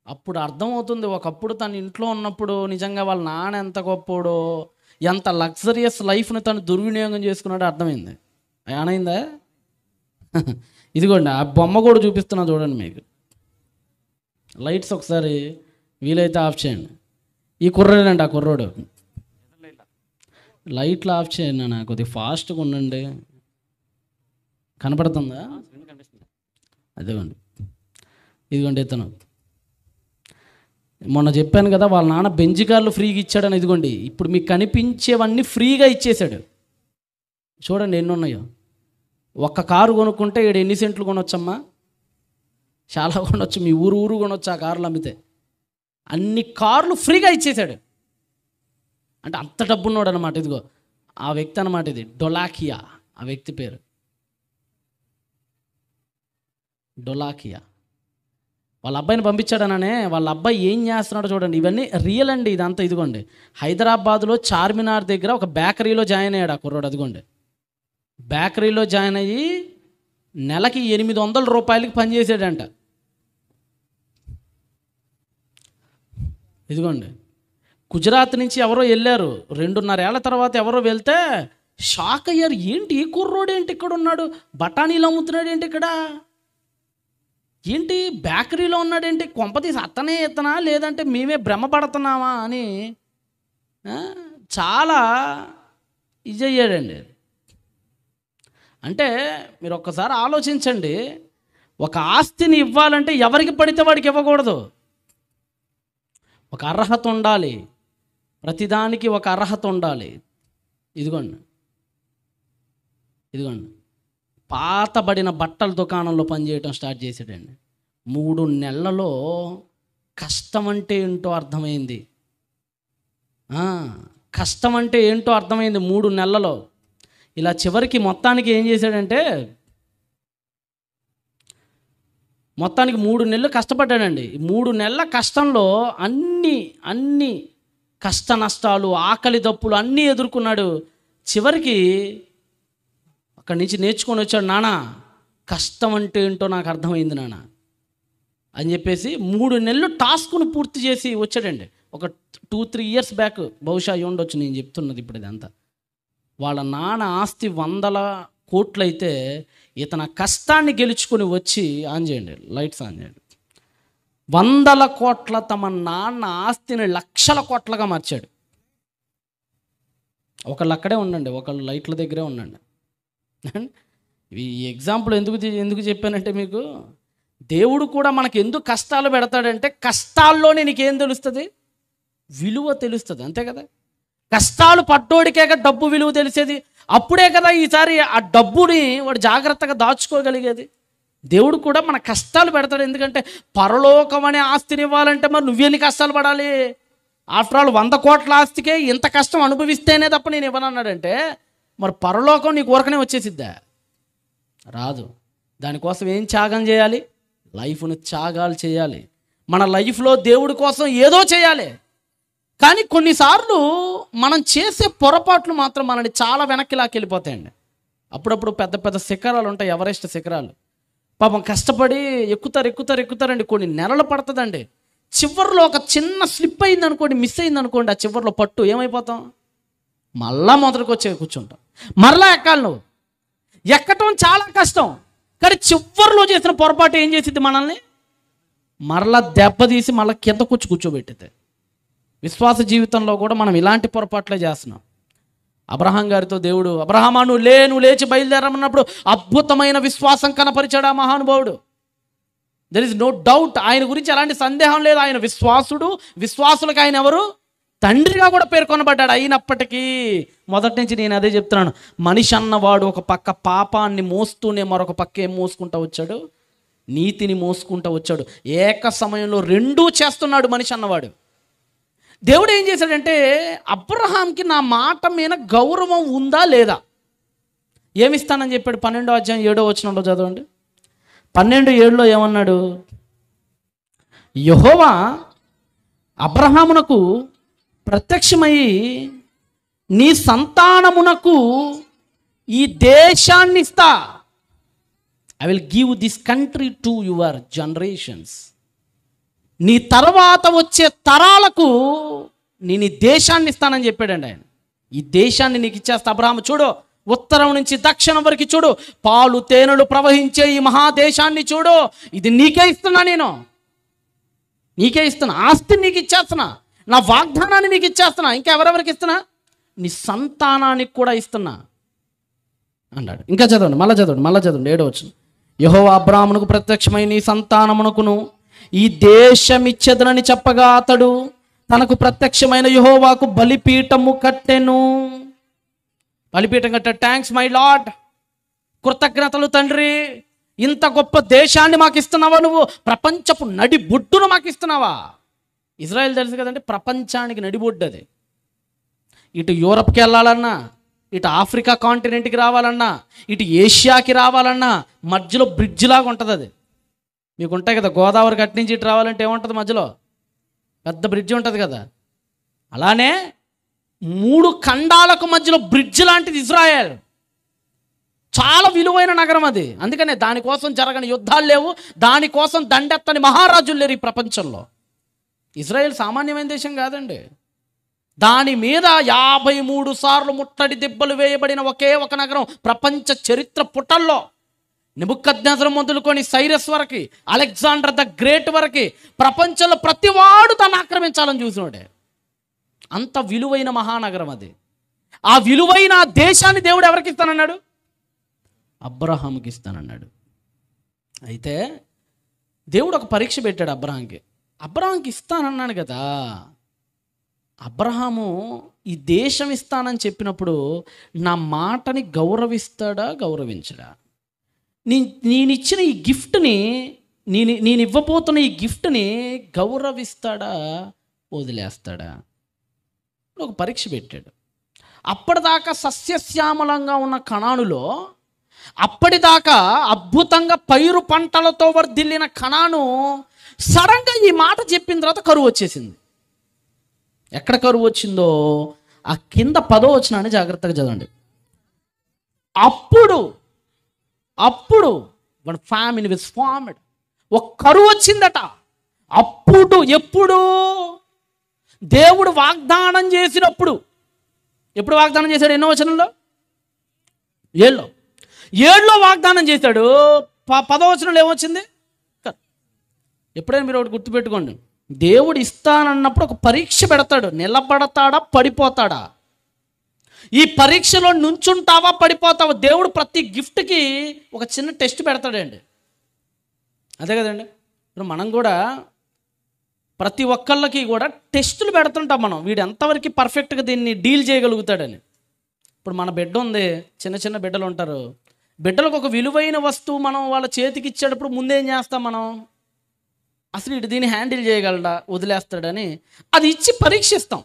అప్పుడు అర్థమవుతుంది, ఒకప్పుడు తన ఇంట్లో ఉన్నప్పుడు నిజంగా వాళ్ళ నాన్న ఎంత గొప్పోడో, ఎంత లగ్జరియస్ లైఫ్ని తను దుర్వినియోగం చేసుకున్నాడో అర్థమైంది. ఏమైందా? ఇదిగోండి, ఆ బొమ్మ కూడా చూపిస్తున్నా చూడండి మీకు. లైట్స్ ఒకసారి వీలైతే ఆఫ్ చేయండి. ఈ కుర్రాడండి, ఆ కుర్రోడు. లైట్లు ఆఫ్ చేయండి అన్న, కొద్దిగా ఫాస్ట్గా ఉండండి. కనపడుతుందా? అదిగోండి, ఇదిగోండి ఇతను. మొన్న చెప్పాను కదా వాళ్ళ నాన్న బెంజ్ కార్లు ఫ్రీగా ఇచ్చాడని. ఇదిగోండి ఇప్పుడు మీకు కనిపించేవన్నీ ఫ్రీగా ఇచ్చేశాడు. చూడండి ఎన్ని ఉన్నాయో. ఒక్క కారు కొనుక్కుంటే 7 ఎన్ని సెంట్లు కొనొచ్చమ్మా? చాలా కొనొచ్చు, మీ ఊరు కొనొచ్చు ఆ కార్లు అమ్మితే. అన్ని కార్లు ఫ్రీగా ఇచ్చేశాడు. అంటే అంత డబ్బున్నాడు అనమాట. ఇదిగో ఆ వ్యక్తి అనమాట, ఇది డొలాకియా ఆ వ్యక్తి పేరు, డొలాకియా. వాళ్ళ అబ్బాయిని పంపించాడననే, వాళ్ళ అబ్బాయి ఏం చేస్తున్నాడో చూడండి. ఇవన్నీ రియల్ అండి ఇదంతా. ఇదిగోండి హైదరాబాద్లో చార్మినార్ దగ్గర ఒక బేకరీలో జాయిన్ అయ్యాడు ఆ కుర్రోడు. అదిగోండి బేకరీలో జాయిన్ అయ్యి నెలకి 800 రూపాయలకి పనిచేసాడంట. ఇదిగోండి గుజరాత్ నుంచి ఎవరో వెళ్ళారు, 2.5 ఏళ్ల తర్వాత ఎవరో వెళ్తే షాక్ అయ్యారు. ఏంటి ఈ కుర్రోడు ఏంటి ఇక్కడ ఉన్నాడు, బఠానీలు అమ్ముతున్నాడు ఏంటి ఇక్కడ, ఏంటి బేకరీలో ఉన్నాడేంటి, కొంపతీసి అతనే ఇతనా లేదంటే మేమే భ్రమపడుతున్నామా అని చాలా ఇది అయ్యాడండి. అంటే మీరు ఒక్కసారి ఆలోచించండి, ఒక ఆస్తిని ఇవ్వాలంటే ఎవరికి పడితే వాడికి ఇవ్వకూడదు. ఒక అర్హత ఉండాలి, ప్రతిదానికి ఒక అర్హత ఉండాలి. ఇదిగోండి పాతబడిన బట్టల దుకాణంలో పనిచేయటం స్టార్ట్ చేసాడండి. 3 నెలలలో కష్టం అంటే ఏంటో అర్థమైంది. కష్టం అంటే ఏంటో అర్థమైంది 3 నెలలలో. ఇలా చివరికి మొత్తానికి ఏం చేశాడంటే, మొత్తానికి 3 నెలలు కష్టపడ్డాడండి. 3 నెలల కష్టంలో అన్ని కష్ట నష్టాలు, ఆకలి దప్పులు అన్నీ ఎదుర్కొన్నాడు. చివరికి అక్కడి నుంచి నేర్చుకొని వచ్చాడు. నాన్న కష్టం అంటే ఏంటో నాకు అర్థమైంది నాన్న అని చెప్పేసి 3 నెలలు టాస్క్ను పూర్తి చేసి వచ్చాడండి. ఒక 2-3 ఇయర్స్ బ్యాక్ బహుశా అయి ఉండొచ్చు, నేను చెప్తున్నది ఇప్పుడు ఇదంతా. వాళ్ళ నాన్న ఆస్తి 100 కోట్లు అయితే ఇతను కష్టాన్ని గెలుచుకొని వచ్చి, ఆన్ చేయండి లైట్స్ ఆన్ చేయండి, 100 కోట్ల తమ నాన్న ఆస్తిని లక్షల కోట్లుగా మార్చాడు. ఒకళ్ళు అక్కడే ఉండండి, ఒకళ్ళు లైట్ల దగ్గరే ఉండండి. ఈ ఎగ్జాంపుల్ ఎందుకు చెప్పానంటే, మీకు దేవుడు కూడా మనకు ఎందుకు కష్టాలు పెడతాడంటే, కష్టాల్లోనే నీకేం తెలుస్తుంది, విలువ తెలుస్తుంది, అంతే కదా. కష్టాలు పడ్డోడికే కదా డబ్బు విలువ తెలిసేది. అప్పుడే కదా ఈసారి ఆ డబ్బుని వాడు జాగ్రత్తగా దాచుకోగలిగేది. దేవుడు కూడా మన కష్టాలు పెడతాడు. ఎందుకంటే పరలోకం అనే ఆస్తిని ఇవ్వాలంటే మరి నువ్వెన్ని కష్టాలు పడాలి. ఆఫ్టర్ ఆల్ 100 కోట్ల ఆస్తికే ఇంత కష్టం అనుభవిస్తేనే తప్ప నేను ఇవ్వనన్నాడంటే, మరి పరలోకం నీకు ఊరకనే వచ్చేసిద్దా? రాదు. దానికోసం ఏం త్యాగం చేయాలి? లైఫ్ను త్యాగాలు చేయాలి. మన లైఫ్లో దేవుడి కోసం ఏదో చేయాలి. కానీ కొన్నిసార్లు మనం చేసే పొరపాట్లు మాత్రం మనని చాలా వెనక్కి లాక్కెళ్ళిపోతాయండి. అప్పుడప్పుడు పెద్ద పెద్ద శిఖరాలు ఉంటాయి, ఎవరెస్ట్ శిఖరాలు. పాపం కష్టపడి ఎక్కుతారండి, కొన్ని నెలలు పడుతుందండి. చివరిలో ఒక చిన్న స్లిప్ అయింది అనుకోండి, మిస్ అయింది అనుకోండి, ఆ చివరిలో పట్టు ఏమైపోతాం, మళ్ళా మొదటికి వచ్చే కూర్చుంటాం, మరలా ఎక్కాలి. నువ్వు ఎక్కటం చాలా కష్టం, కానీ చివరిలో చేసిన పొరపాటు ఏం చేసిద్ది, మనల్ని మరలా దెబ్బతీసి మళ్ళీ కింద కూర్చోబెట్టితే. విశ్వాస జీవితంలో కూడా మనం ఇలాంటి పొరపాట్లే చేస్తున్నాం. అబ్రహాం గారితో దేవుడు, అబ్రహామా నువ్వు లేచి బయలుదేరమన్నప్పుడు అద్భుతమైన విశ్వాసం కనపరిచాడు ఆ మహానుభావుడు. దెర్ ఇస్ నో డౌట్, ఆయన గురించి ఎలాంటి సందేహం లేదు. ఆయన విశ్వాసుడు, విశ్వాసులకు ఆయన ఎవరు, తండ్రిగా కూడా పేర్కొనబడ్డాడు. అయినప్పటికీ మొదటి నుంచి నేను అదే చెప్తున్నాను, మనిషి అన్నవాడు ఒక పక్క పాపాన్ని మోస్తూనే మరొక పక్క ఏం మోసుకుంటూ వచ్చాడు, నీతిని మోసుకుంటూ వచ్చాడు. ఏక సమయంలో 2 చేస్తున్నాడు మనిషి అన్నవాడు. దేవుడు ఏం చేశాడంటే, అబ్రహాంకి నా మాట మీద గౌరవం ఉందా లేదా, ఏమిస్తానని చెప్పాడు. 12వ అధ్యాయం 7వ వచనంలో చదవండి. 12:7లో ఏమన్నాడు, యెహోవా అబ్రహామునకు ప్రత్యక్షమయ్యి నీ సంతానమునకు ఈ దేశాన్ని ఇస్తా, I will give this country to your generations. నీ తర్వాత వచ్చే తరాలకు నేను ఈ దేశాన్ని ఇస్తానని చెప్పాడండి ఆయన. ఈ దేశాన్ని నీకు ఇచ్చేస్తా అబ్రహాము, చూడు ఉత్తరం నుంచి దక్షిణం వరకు చూడు, పాలు తేనెలు ప్రవహించే ఈ మహాదేశాన్ని చూడు, ఇది నీకే ఇస్తున్నా, నేను నీకే ఇస్తున్నా, ఆస్తిని నీకు ఇచ్చేస్తున్నా, నా వాగ్దానాన్ని నీకు ఇచ్చేస్తున్నా. ఇంకా ఎవరెవరికి ఇస్తున్నా, నీ సంతానానికి కూడా ఇస్తున్నా అన్నాడు. ఇంకా చదవండి, మళ్ళీ చదవండి 7వ వచనం. యెహోవా అబ్రాహామునకు ప్రత్యక్షమై నీ సంతానమునకును ఈ దేశం ఇచ్చెదనని చెప్పగా అతడు తనకు ప్రత్యక్షమైన యెహోవాకు బలిపీఠము కట్టెను. బలిపీఠం కట్టాడు. థ్యాంక్స్ మై లార్డ్, కృతజ్ఞతలు తండ్రి, ఇంత గొప్ప దేశాన్ని మాకు ఇస్తున్నావా, నువ్వు ప్రపంచపు నడిబొడ్డును మాకు ఇస్తున్నావా. ఇజ్రాయెల్ తెలుసు కదండి, ప్రపంచానికి నడిబొడ్డు అది. ఇటు యూరప్కి వెళ్ళాలన్నా, ఇటు ఆఫ్రికా కాంటినెంట్కి రావాలన్నా, ఇటు ఏషియాకి రావాలన్నా మధ్యలో బ్రిడ్జ్ లాగా ఉంటుంది అది. మీకు ఉంటాయి కదా, గోదావరి గట్టి నుంచి ఇటు రావాలంటే ఏముంటుంది, మధ్యలో పెద్ద బ్రిడ్జ్ ఉంటుంది కదా. అలానే 3 ఖండాలకు మధ్యలో బ్రిడ్జ్ లాంటిది ఇజ్రాయెల్. చాలా విలువైన నగరం అది. అందుకనే దానికోసం జరగని యుద్ధాలు లేవు, దానికోసం దండెత్తని మహారాజులు లేరు ఈ ప్రపంచంలో. ఇజ్రాయెల్ సామాన్యమైన దేశం కాదండి. దాని మీద 53 సార్లు ముట్టడి దెబ్బలు వేయబడిన ఒకే ఒక నగరం ప్రపంచ చరిత్ర పుటల్లో. నెబుకద్నెజరు మొదలుకొని సైరస్ వరకు, అలెగ్జాండర్ ద గ్రేట్ వరకు ప్రపంచంలో ప్రతివాడు దాన్ని ఆక్రమించాలని చూసినాడే. అంత విలువైన మహానగరం అది. ఆ విలువైన దేశాన్ని దేవుడు ఎవరికి ఇస్తానన్నాడు? అబ్రహాముకి ఇస్తానన్నాడు. అయితే దేవుడు ఒక పరీక్ష పెట్టాడు అబ్రహాంకి ఇస్తానన్నాడు కదా. అబ్రహాము ఈ దేశం ఇస్తానని చెప్పినప్పుడు నా మాటని గౌరవించడా? నేనిచ్చిన ఈ గిఫ్ట్ని, నేను ఇవ్వబోతున్న ఈ గిఫ్ట్ని గౌరవిస్తాడా, వదిలేస్తాడా? ఒక పరీక్ష పెట్టాడు. అప్పటిదాకా సస్యశ్యామలంగా ఉన్న కనానులో, అప్పటిదాకా అద్భుతంగా పైరు పంటలతో వర్ధిల్లిన కనాను సడన్గా ఈ మాట చెప్పిన తర్వాత కరువు వచ్చేసింది. ఎక్కడ కరువు వచ్చిందో ఆ కింద 10వ వచనాన్ని జాగ్రత్తగా చదవండి. అప్పుడు వన్ ఫ్యామిలీ విజ్ ఫార్మ్డ్, ఒక కరువు వచ్చిందట. ఎప్పుడు దేవుడు వాగ్దానం చేసినప్పుడు. ఎప్పుడు వాగ్దానం చేశాడు? ఎన్నో వచనంలో? 7లో వాగ్దానం చేశాడు. 10వ వచనంలో ఏమొచ్చింది? ఎప్పుడైనా మీరు ఒకటి గుర్తుపెట్టుకోండి, దేవుడు ఇస్తానన్నప్పుడు ఒక పరీక్ష పెడతాడు. నిలబడతాడా, పడిపోతాడా? ఈ పరీక్షలో నుంచుంటావా, పడిపోతావా? దేవుడు ప్రతి గిఫ్ట్కి ఒక చిన్న టెస్ట్ పెడతాడండి. అదే కదండి. ఇప్పుడు మనం కూడా ప్రతి ఒక్కళ్ళకి కూడా టెస్టులు పెడుతుంటాం మనం, వీడు ఎంతవరకు పర్ఫెక్ట్గా దీన్ని డీల్ చేయగలుగుతాడని. ఇప్పుడు మన బిడ్డ ఉంది, చిన్న బిడ్డలు ఉంటారు. బిడ్డలకు ఒక విలువైన వస్తువు మనం వాళ్ళ చేతికి ఇచ్చేటప్పుడు ముందేం చేస్తాం మనం? అసలు ఇటు దీన్ని హ్యాండిల్ చేయగలడా, వదిలేస్తాడని అది ఇచ్చి పరీక్షిస్తాం.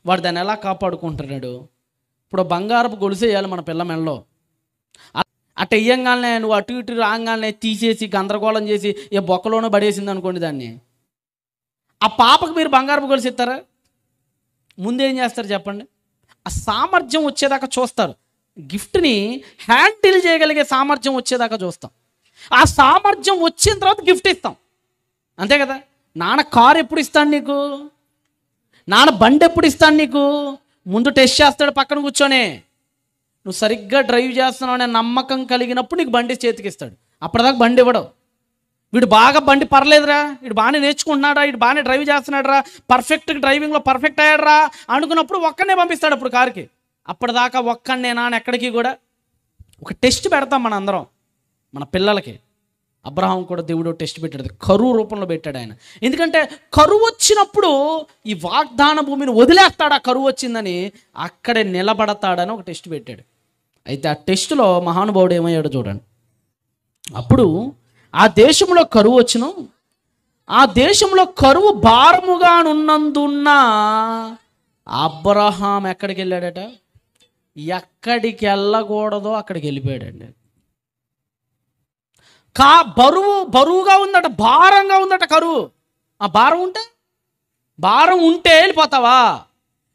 వాడు దాన్ని ఎలా కాపాడుకుంటున్నాడు. ఇప్పుడు బంగారపు గొలుసేయాలి మన పిల్ల మెడలో. అట్ట ఇయ్యంగానే నువ్వు అటు ఇటు రాగానే తీసేసి గందరగోళం చేసి ఏ బొక్కలోనో పడేసింది అనుకోండి దాన్ని, ఆ పాపకు మీరు బంగారపు గొలుసు ఇస్తారా? ముందేం చేస్తారు చెప్పండి? ఆ సామర్థ్యం వచ్చేదాకా చూస్తారు. గిఫ్ట్ని హ్యాండిల్ చేయగలిగే సామర్థ్యం వచ్చేదాకా చూస్తాం. ఆ సామర్థ్యం వచ్చిన తర్వాత గిఫ్ట్ ఇస్తాం. అంతే కదా. నాన్న కారు ఎప్పుడు ఇస్తాను నీకు, నాన్న బండి ఎప్పుడు ఇస్తాను నీకు? ముందు టెస్ట్ చేస్తాడు పక్కన కూర్చొని. నువ్వు సరిగ్గా డ్రైవ్ చేస్తున్నావు అనే నమ్మకం కలిగినప్పుడు నీకు బండి చేతికి ఇస్తాడు. అప్పటిదాకా బండి ఇవ్వడం. వీడు బాగా బండి పర్లేదురా, వీడు బాగానే నేర్చుకుంటున్నాడా, వీడు బాగానే డ్రైవ్ చేస్తున్నాడు రా, డ్రైవింగ్లో పర్ఫెక్ట్ అయ్యాడరా అనుకున్నప్పుడు ఒక్కనే పంపిస్తాడు అప్పుడు కారుకి. అప్పటిదాకా ఒక్కనే నాన్న ఎక్కడికి కూడా. ఒక టెస్ట్ పెడతాం మన అందరం మన పిల్లలకి. అబ్రహాం కూడా దేవుడు టెస్ట్ పెట్టాడు, కరువు రూపంలో పెట్టాడు ఆయన. ఎందుకంటే కరువు వచ్చినప్పుడు ఈ వాగ్దాన భూమిని వదిలేస్తాడా, కరువు వచ్చిందని అక్కడే నిలబడతాడని ఒక టెస్ట్ పెట్టాడు. అయితే ఆ టెస్టులో మహానుభావుడు ఏమయ్యాడో చూడండి. అప్పుడు ఆ దేశంలో కరువు వచ్చును, ఆ దేశంలో కరువు భారముగా ఉన్నందున్న అబ్రహాం ఎక్కడికి వెళ్ళాడట? ఎక్కడికి వెళ్ళకూడదో అక్కడికి వెళ్ళిపోయాడండి. బరువుగా ఉందట, భారంగా ఉందట కరువు. ఆ భారం ఉంటే వెళ్ళిపోతావా?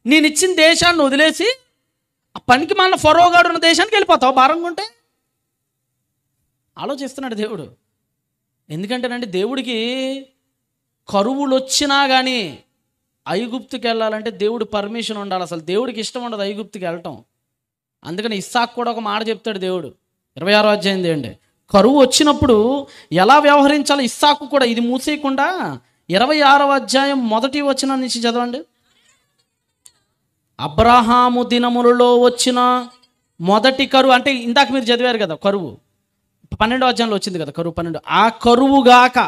నేను ఇచ్చిన దేశాన్ని వదిలేసి ఆ పనికి మన ఫరోగాడు ఉన్న దేశానికి వెళ్ళిపోతావా భారంగా ఉంటే? ఆలోచిస్తున్నాడు దేవుడు. ఎందుకంటేనండి దేవుడికి కరువులు వచ్చినా కానీ ఐగుప్తుకి వెళ్ళాలంటే దేవుడు పర్మిషన్ ఉండాలి. అసలు దేవుడికి ఇష్టం ఉండదు ఐగుప్తుకి వెళ్ళటం. అందుకని ఇస్సాకు కూడా ఒక మాట చెప్తాడు దేవుడు. 26వ అధ్యాయం చేయండి. కరువు వచ్చినప్పుడు ఎలా వ్యవహరించాలో ఇస్సాకు కూడా, ఇది మూసేయకుండా 26వ అధ్యాయం 1వ వచనం నుంచి చదవండి. అబ్రహాము దినములలో వచ్చిన మొదటి కరువు, అంటే ఇందాక మీరు చదివారు కదా కరువు 12వ అధ్యాయంలో వచ్చింది కదా కరువు 12. ఆ కరువుగాక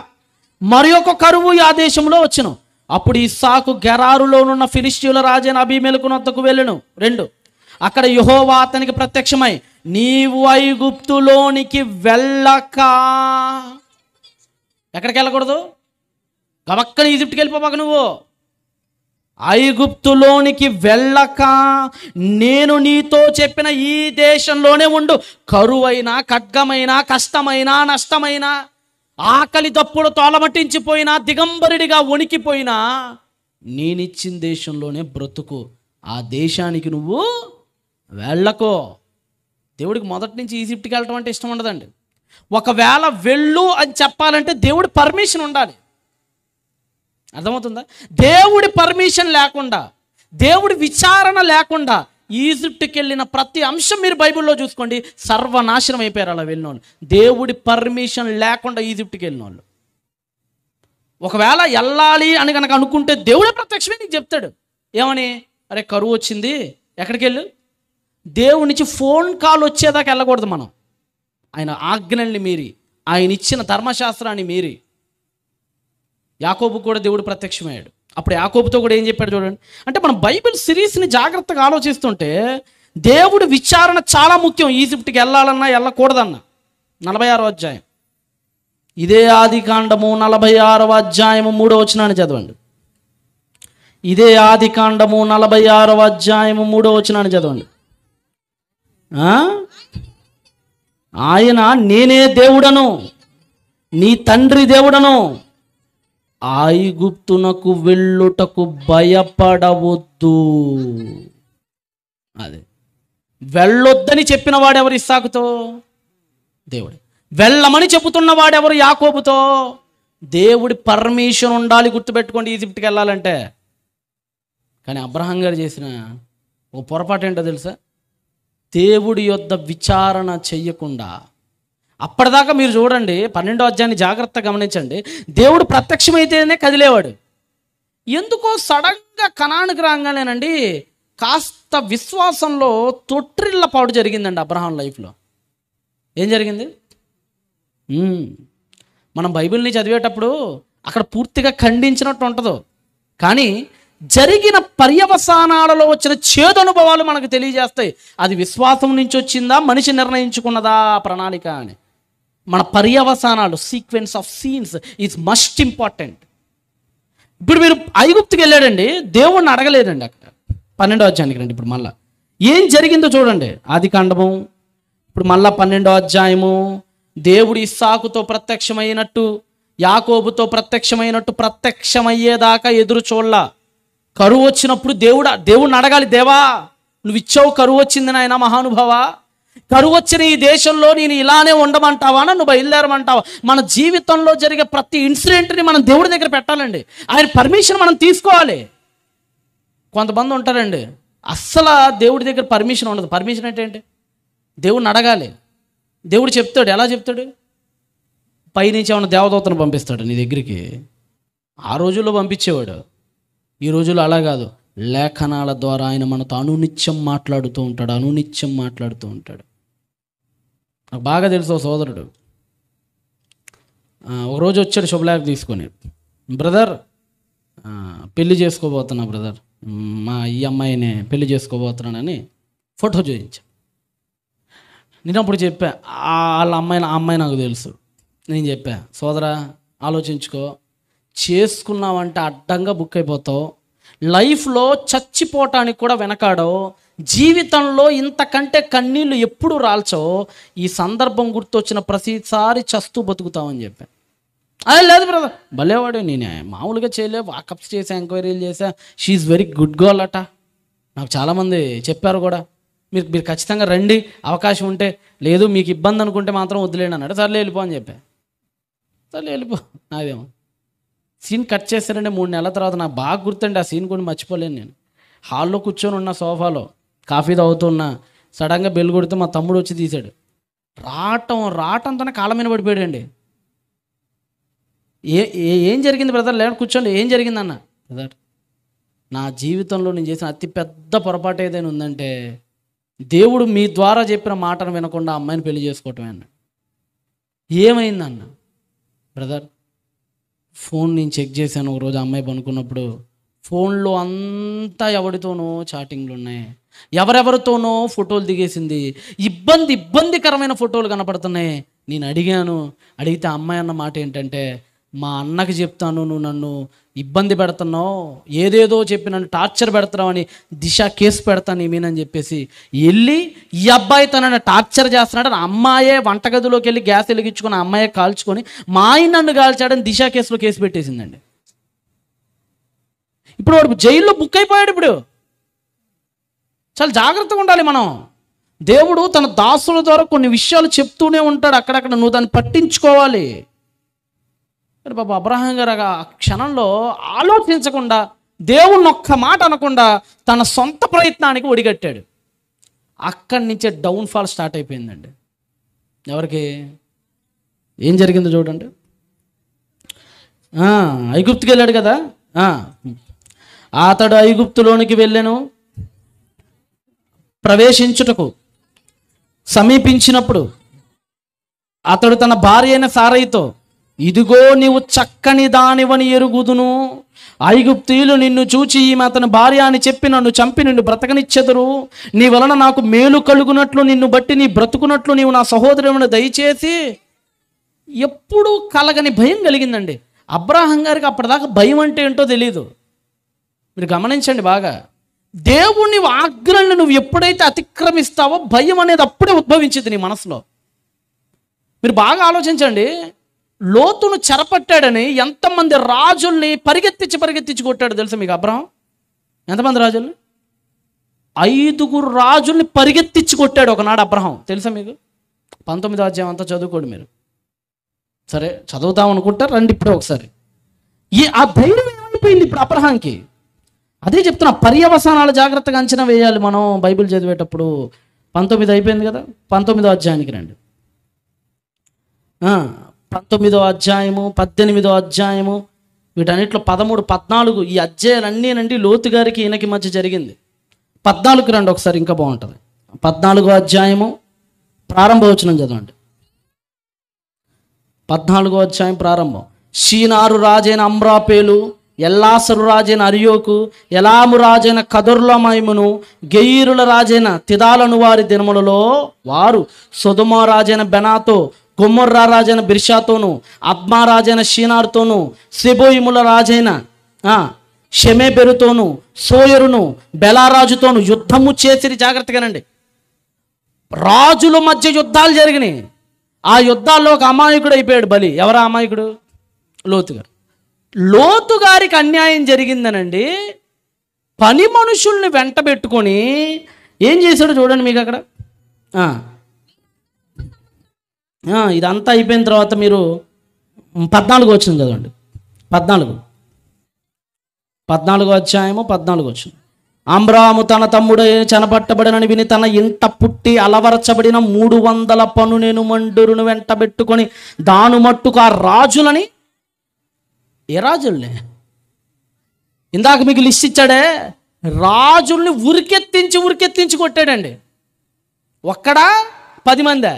మరి ఒక కరువు ఆ దేశంలో వచ్చును. అప్పుడు ఇస్సాకు గెరారులోనున్న ఫిలిష్తీయుల రాజైన అబీమెలెకు వద్దకు వెళ్ళెను. 2, అక్కడ యెహోవా అతనికి ప్రత్యక్షమై నీవు ఐగుప్తులోనికి వెళ్ళక. ఎక్కడికి వెళ్ళకూడదు? గబక్కన ఈజిప్ట్కి వెళ్ళిపోబాక. నువ్వు ఐగుప్తులోనికి వెళ్ళక నేను నీతో చెప్పిన ఈ దేశంలోనే ఉండు. కరువైనా, ఖడ్గమైనా, కష్టమైనా, నష్టమైనా, ఆకలి దప్పులు తోలమట్టించిపోయినా, దిగంబరుడిగా వణికిపోయినా నేనిచ్చిన దేశంలోనే బ్రతుకు. ఆ దేశానికి నువ్వు వెళ్ళకో. దేవుడికి మొదటి నుంచి ఈజిప్ట్కి వెళ్ళటం అంటే ఇష్టం ఉండదండి. ఒకవేళ వెళ్ళు అని చెప్పాలంటే దేవుడి పర్మిషన్ ఉండాలి. అర్థమవుతుందా? దేవుడి పర్మిషన్ లేకుండా, దేవుడి విచారణ లేకుండా ఈజిప్ట్కి వెళ్ళిన ప్రతి అంశం మీరు బైబిల్లో చూసుకోండి, సర్వనాశనం అయిపోయారు అలా వెళ్ళిన వాళ్ళు. దేవుడి పర్మిషన్ లేకుండా ఈజిప్ట్కి వెళ్ళిన వాళ్ళు. ఒకవేళ వెళ్ళాలి అని కనుక అనుకుంటే దేవుడే ప్రత్యక్షమే నీకు చెప్తాడు. ఏమని? అరే కరువు వచ్చింది, ఎక్కడికి వెళ్ళు. దేవుడి నుంచి ఫోన్ కాల్ వచ్చేదాకా వెళ్ళకూడదు మనం. ఆయన ఆజ్ఞల్ని మీరి, ఆయన ఇచ్చిన ధర్మశాస్త్రాన్ని మీరి. యాకోబు కూడా దేవుడు ప్రత్యక్షమయ్యాడు. అప్పుడు యాకోబుతో కూడా ఏం చెప్పాడు చూడండి. అంటే మనం బైబిల్ సిరీస్ని జాగ్రత్తగా ఆలోచిస్తుంటే దేవుడి విచారణ చాలా ముఖ్యం. ఈజిప్ట్కి వెళ్ళాలన్నా వెళ్ళకూడదన్నా. 46వ అధ్యాయం, ఇదే ఆదికాండము 46వ అధ్యాయము 3వ వచనాన్ని చదవండి. ఇదే ఆదికాండము 46వ అధ్యాయము 3వ వచనాన్ని చదవండి. ఆయన నేనే దేవుడను, నీ తండ్రి దేవుడను, ఐగుప్తునకు వెళ్ళుటకు భయపడవద్దు. అదే వెళ్ళొద్దని చెప్పిన వాడెవరు? ఇస్సాకుతో. దేవుడు. వెళ్ళమని చెబుతున్న వాడెవరు? యాకోబుతో. దేవుడి పర్మిషన్ ఉండాలి, గుర్తుపెట్టుకోండి ఈజిప్ట్కి వెళ్ళాలంటే. కానీ అబ్రహాం గారు చేసిన ఓ పొరపాటు ఏంటో తెలుసా? దేవుడి యొద్ద విచారణ చెయ్యకుండా, అప్పటిదాకా మీరు చూడండి 12వ అధ్యాయాన్ని జాగ్రత్తగా గమనించండి, దేవుడు ప్రత్యక్షమైతేనే కదిలేవాడు. ఎందుకో సడన్గా కనానుకి రాగానేనండి కాస్త విశ్వాసంలో తొట్టిల్ల పాటు జరిగిందండి అబ్రహాం లైఫ్లో. ఏం జరిగింది? మనం బైబిల్ని చదివేటప్పుడు అక్కడ పూర్తిగా ఖండించినట్టు ఉంటుందో, కానీ జరిగిన పర్యవసానాలలో వచ్చిన చేదు అనుభవాలు మనకు తెలియజేస్తాయి. అది విశ్వాసం నుంచి వచ్చిందా, మనిషి నిర్ణయించుకున్నదా ప్రణాళిక అని. మన పర్యవసానాలు, sequence of scenes is must important. ఇప్పుడు మీరు ఐగుప్తుకి వెళ్ళాడండి, దేవుణ్ణి అడగలేదండి. అక్కడ 12వ అధ్యాయానికి రండి. ఇప్పుడు మళ్ళీ ఏం జరిగిందో చూడండి. ఆదికాండము ఇప్పుడు మళ్ళా 12వ అధ్యాయము. దేవుడు ఇస్సాకుతో ప్రత్యక్షమైనట్టు, యాకోబుతో ప్రత్యక్షమైనట్టు ప్రత్యక్షమయ్యేదాకా ఎదురు చూడలా. కరువు వచ్చినప్పుడు దేవుడిని అడగాలి. దేవా నువ్వు ఇచ్చావు, కరువు వచ్చింది నాయన మహానుభావ, కరువు వచ్చిన ఈ దేశంలో నేను ఇలానే ఉండమంటావా, నన్ను బయలుదేరమంటావా? మన జీవితంలో జరిగే ప్రతి ఇన్సిడెంట్ని మనం దేవుడి దగ్గర పెట్టాలండి. ఆయన పర్మిషన్ మనం తీసుకోవాలి. కొంతమంది ఉంటారండి అస్సలు దేవుడి దగ్గర పర్మిషన్ ఉండదు. పర్మిషన్ అంటే ఏంటి? దేవుడిని అడగాలి. దేవుడు చెప్తాడు. ఎలా చెప్తాడు? పైనుంచి ఏమైనా దేవదూతను పంపిస్తాడు నీ దగ్గరికి. ఆ రోజుల్లో పంపించేవాడు. ఈ రోజుల్లో అలా కాదు. లేఖనాల ద్వారా ఆయన మనతో అనునిత్యం మాట్లాడుతూ ఉంటాడు. నాకు బాగా తెలుసు ఓ సోదరుడు ఒకరోజు వచ్చాడు శుభలేఖ తీసుకొని. బ్రదర్ పెళ్లి చేసుకోబోతున్నా బ్రదర్, ఈ అమ్మాయిని పెళ్లి చేసుకోబోతున్నానని ఫోటో చూపించా. నేను అప్పుడు చెప్పా, వాళ్ళ అమ్మాయి నాకు తెలుసు. నేను చెప్పా, సోదరా ఆలోచించుకో, చేసుకున్నావంటే అడ్డంగా బుక్ అయిపోతావు, లైఫ్లో చచ్చిపోవటానికి కూడా వెనకాడవు, జీవితంలో ఇంతకంటే కన్నీళ్ళు ఎప్పుడు రాల్చవు, ఈ సందర్భం గుర్తొచ్చిన ప్రతిసారి చస్తూ బతుకుతావని చెప్పా. అదే లేదు బ్రదర్, భలేవాడు, నేను మామూలుగా చేయలే, వాకప్స్ చేసా, ఎంక్వైరీలు చేసా, షీఈ్ వెరీ గుడ్ గర్ల్ అట. నాకు చాలామంది చెప్పారు కూడా, మీరు ఖచ్చితంగా రండి అవకాశం ఉంటే, లేదు మీకు ఇబ్బంది అనుకుంటే మాత్రం వదిలేండి అన్నాడు. సర్లే వెళ్ళిపో అని చెప్పా. సర్లే వెళ్ళిపో. నాదేమో సీన్ కట్ చేశారంటే 3 నెలల తర్వాత నాకు బాగా గుర్తండి. ఆ సీన్ కూడా మర్చిపోలేను. నేను హాల్లో కూర్చొని ఉన్న సోఫాలో కాఫీ తాగుతున్నా, సడన్గా బెల్ కొడితే మా తమ్ముడు వచ్చి తీశాడు. రావటంతోనే కాళ్ళ మీద పడిపోయాడండి. ఏం జరిగింది బ్రదర్? లేదంటే కూర్చోండి. ఏం జరిగిందన్న? బ్రదర్, నా జీవితంలో నేను చేసిన అతి పెద్ద పొరపాటు ఏదైనా ఉందంటే దేవుడు మీ ద్వారా చెప్పిన మాటను వినకుండా అమ్మాయిని పెళ్లి చేసుకోవటమే అన్న. ఏమైందన్న? బ్రదర్, ఫోన్ నేను చెక్ చేశాను ఒకరోజు, అమ్మాయి పనుకున్నప్పుడు ఫోన్లో అంతా ఎవరితోనో చాటింగ్లు ఉన్నాయి, ఎవరెవరితోనో ఫోటోలు దిగేసింది. ఇబ్బందికరమైన ఫోటోలు కనపడుతున్నాయి. నేను అడిగితే అమ్మాయి అన్న మాట ఏంటంటే, మా అన్నకి చెప్తాను, నువ్వు నన్ను ఇబ్బంది పెడుతున్నావు, ఏదేదో చెప్పి నన్ను టార్చర్ పెడుతున్నావు అని దిశ కేసు పెడతాను నీ మీనని చెప్పేసి వెళ్ళి ఈ అబ్బాయి తనని టార్చర్ చేస్తున్నాడు. అమ్మాయే వంటగదిలోకి వెళ్ళి గ్యాస్ వెలిగించుకొని అమ్మాయే కాల్చుకొని మా ఆయన నన్ను కాల్చాడని దిశ కేసులో కేసు పెట్టేసిందండి. ఇప్పుడు వాడు జైల్లో బుక్ అయిపోయాడు. ఇప్పుడు చాలా జాగ్రత్తగా ఉండాలి మనం. దేవుడు తన దాసుల ద్వారా కొన్ని విషయాలు చెప్తూనే ఉంటాడు అక్కడక్కడ, నువ్వు దాన్ని పట్టించుకోవాలి. మరి బాబా అబ్రహాం గారు ఆ క్షణంలో ఆలోచించకుండా, దేవుణ్ణి ఒక్క మాట అనకుండా తన సొంత ప్రయత్నానికి ఒడిగట్టాడు. అక్కడి నుంచే డౌన్ఫాల్ స్టార్ట్ అయిపోయిందండి. ఎవరికి ఏం జరిగిందో చూడండి. ఐగుప్తుకి వెళ్ళాడు కదా, అతడు ఐగుప్తులోనికి వెళ్ళాను. ప్రవేశించుటకు సమీపించినప్పుడు అతడు తన భార్య అయిన సారైతో, ఇదిగో నీవు చక్కని దానివని ఎరుగుదును, ఐగుప్తీయులు నిన్ను చూచి ఈమె అతని భార్య అని చెప్పి నన్ను చంపి నిన్ను బ్రతకనిచ్చెదరు. నీ వలన నాకు మేలు కలుగునట్లు, నిన్ను బట్టి నీ బ్రతుకున్నట్లు నీవు నా సహోదరుని దయచేసి. ఎప్పుడు కలగని భయం కలిగిందండి అబ్రహాం గారికి. అప్పటిదాకా భయం అంటే ఏంటో తెలియదు. మీరు గమనించండి బాగా. దేవుని ఆజ్ఞలను నువ్వు ఎప్పుడైతే అతిక్రమిస్తావో భయం అనేది అప్పుడే ఉద్భవించింది నీ మనసులో. మీరు బాగా ఆలోచించండి. లోతును చెరపట్టాడని ఎంతమంది రాజుల్ని పరిగెత్తించి కొట్టాడు తెలుసా మీకు అబ్రహాం? ఎంతమంది రాజుల్ని? 5 రాజుల్ని పరిగెత్తించి కొట్టాడు ఒకనాడు అబ్రహాం. తెలుసా మీకు? 19వ అధ్యాయం అంతా చదువుకోండి మీరు. సరే చదువుతాం అనుకుంటారు, రండి ఇప్పుడే ఒకసారి. ఆ ధైర్యం ఏమైపోయింది ఇప్పుడు అబ్రహాంకి? అదే చెప్తున్నా, పర్యవసానాలు జాగ్రత్తగా అంచనా వేయాలి మనం బైబిల్ చదివేటప్పుడు. 19 అయిపోయింది కదా, 19వ అధ్యాయానికి రండి. 19వ అధ్యాయము, 18వ అధ్యాయము, వీటన్నిటిలో 13, 14 ఈ అధ్యాయాలన్నీనండి లోతు గారికి ఈయనకి మధ్య జరిగింది. 14కి రండి ఒకసారి, ఇంకా బాగుంటుంది. 14వ అధ్యాయము ప్రారంభవచనం చదవండి. 14వ అధ్యాయం ప్రారంభం. షీనారు రాజైన అమ్రాపేలు, ఎల్లాసరు రాజైన అరియోకు, ఎలాము రాజైన కదొర్లమైమును, గెయీరుల రాజైన తిదాలను వారి దినములలో వారు సొదొమ రాజైన బెనాతో, గొమ్మొర్రా రాజైన బిర్షాతోను, అద్మా రాజైన షీనార్తోను, సెబోయిముల రాజైన షెమెబెరుతోను, సోయరును, బెలారాజుతోను యుద్ధము చేసిరి. జాగ్రత్తగానండి. రాజుల మధ్య యుద్ధాలు జరిగినాయి. ఆ యుద్ధాల్లో ఒక అమాయకుడు అయిపోయాడు బలి. ఎవరా అమాయకుడు? లోతుగారు. లోతుగారికి అన్యాయం జరిగిందనండి. పని మనుషుల్ని వెంట పెట్టుకొని ఏం చేశాడు చూడండి మీకు అక్కడ. ఇదంతా అయిపోయిన తర్వాత మీరు 14 వచ్చింది చదవండి. 14వ అధ్యాయము 14 వచ్చింది. అమ్రాము తన తమ్ముడు చనపట్టబడినని విని తన ఇంట పుట్టి అలవరచబడిన 300 పనునేను మండురును వెంట పెట్టుకొని దాను మట్టుకు ఆ రాజులని, ఏ రాజుల్ని ఇందాక మీకు లిస్ట్ ఇచ్చాడే, రాజుల్ని ఉరికెత్తించి కొట్టాడండి. ఒక్కడా 10 మందే?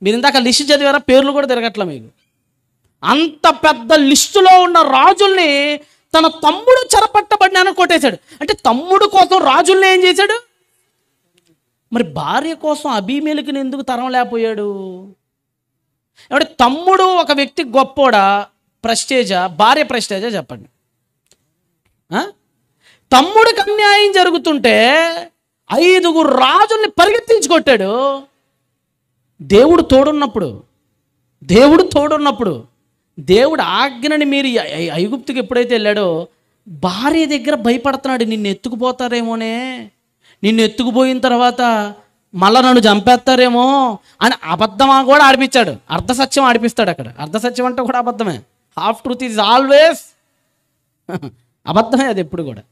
మీరు ఇందాక లిస్ట్ చదివారా? పేర్లు కూడా తిరగట్లా మీకు. అంత పెద్ద లిస్టులో ఉన్న రాజుల్ని తన తమ్ముడు చెరపట్టబడినాను కొట్టేశాడు. అంటే తమ్ముడు కోసం రాజుల్ని ఏం చేశాడు? మరి భార్య కోసం అబీమెలెకుని ఎందుకు తరం లేకపోయాడు? అంటే తమ్ముడు ఒక వ్యక్తి గొప్పోడా, ప్రెస్టేజా, భార్య ప్రెస్టేజా చెప్పండి. తమ్ముడికి అన్యాయం జరుగుతుంటే 5 రాజుల్ని పరిగెత్తించి కొట్టాడు. దేవుడు తోడున్నప్పుడు దేవుడు ఆజ్ఞని మీరు ఐగుప్తుకి ఎప్పుడైతే వెళ్ళాడో భార్య దగ్గర భయపడుతున్నాడు. నిన్ను ఎత్తుకుపోతారేమోనే, నిన్ను ఎత్తుకుపోయిన తర్వాత మళ్ళా నన్ను చంపేస్తారేమో అని అబద్ధమా కూడా ఆడిపించాడు. అర్ధసత్యం ఆడిపిస్తాడు అక్కడ. అర్ధసత్యం అంటే కూడా అబద్ధమే. హాఫ్ ట్రూత్ ఈజ్ ఆల్వేస్ అబద్ధమే అది ఎప్పుడు కూడా.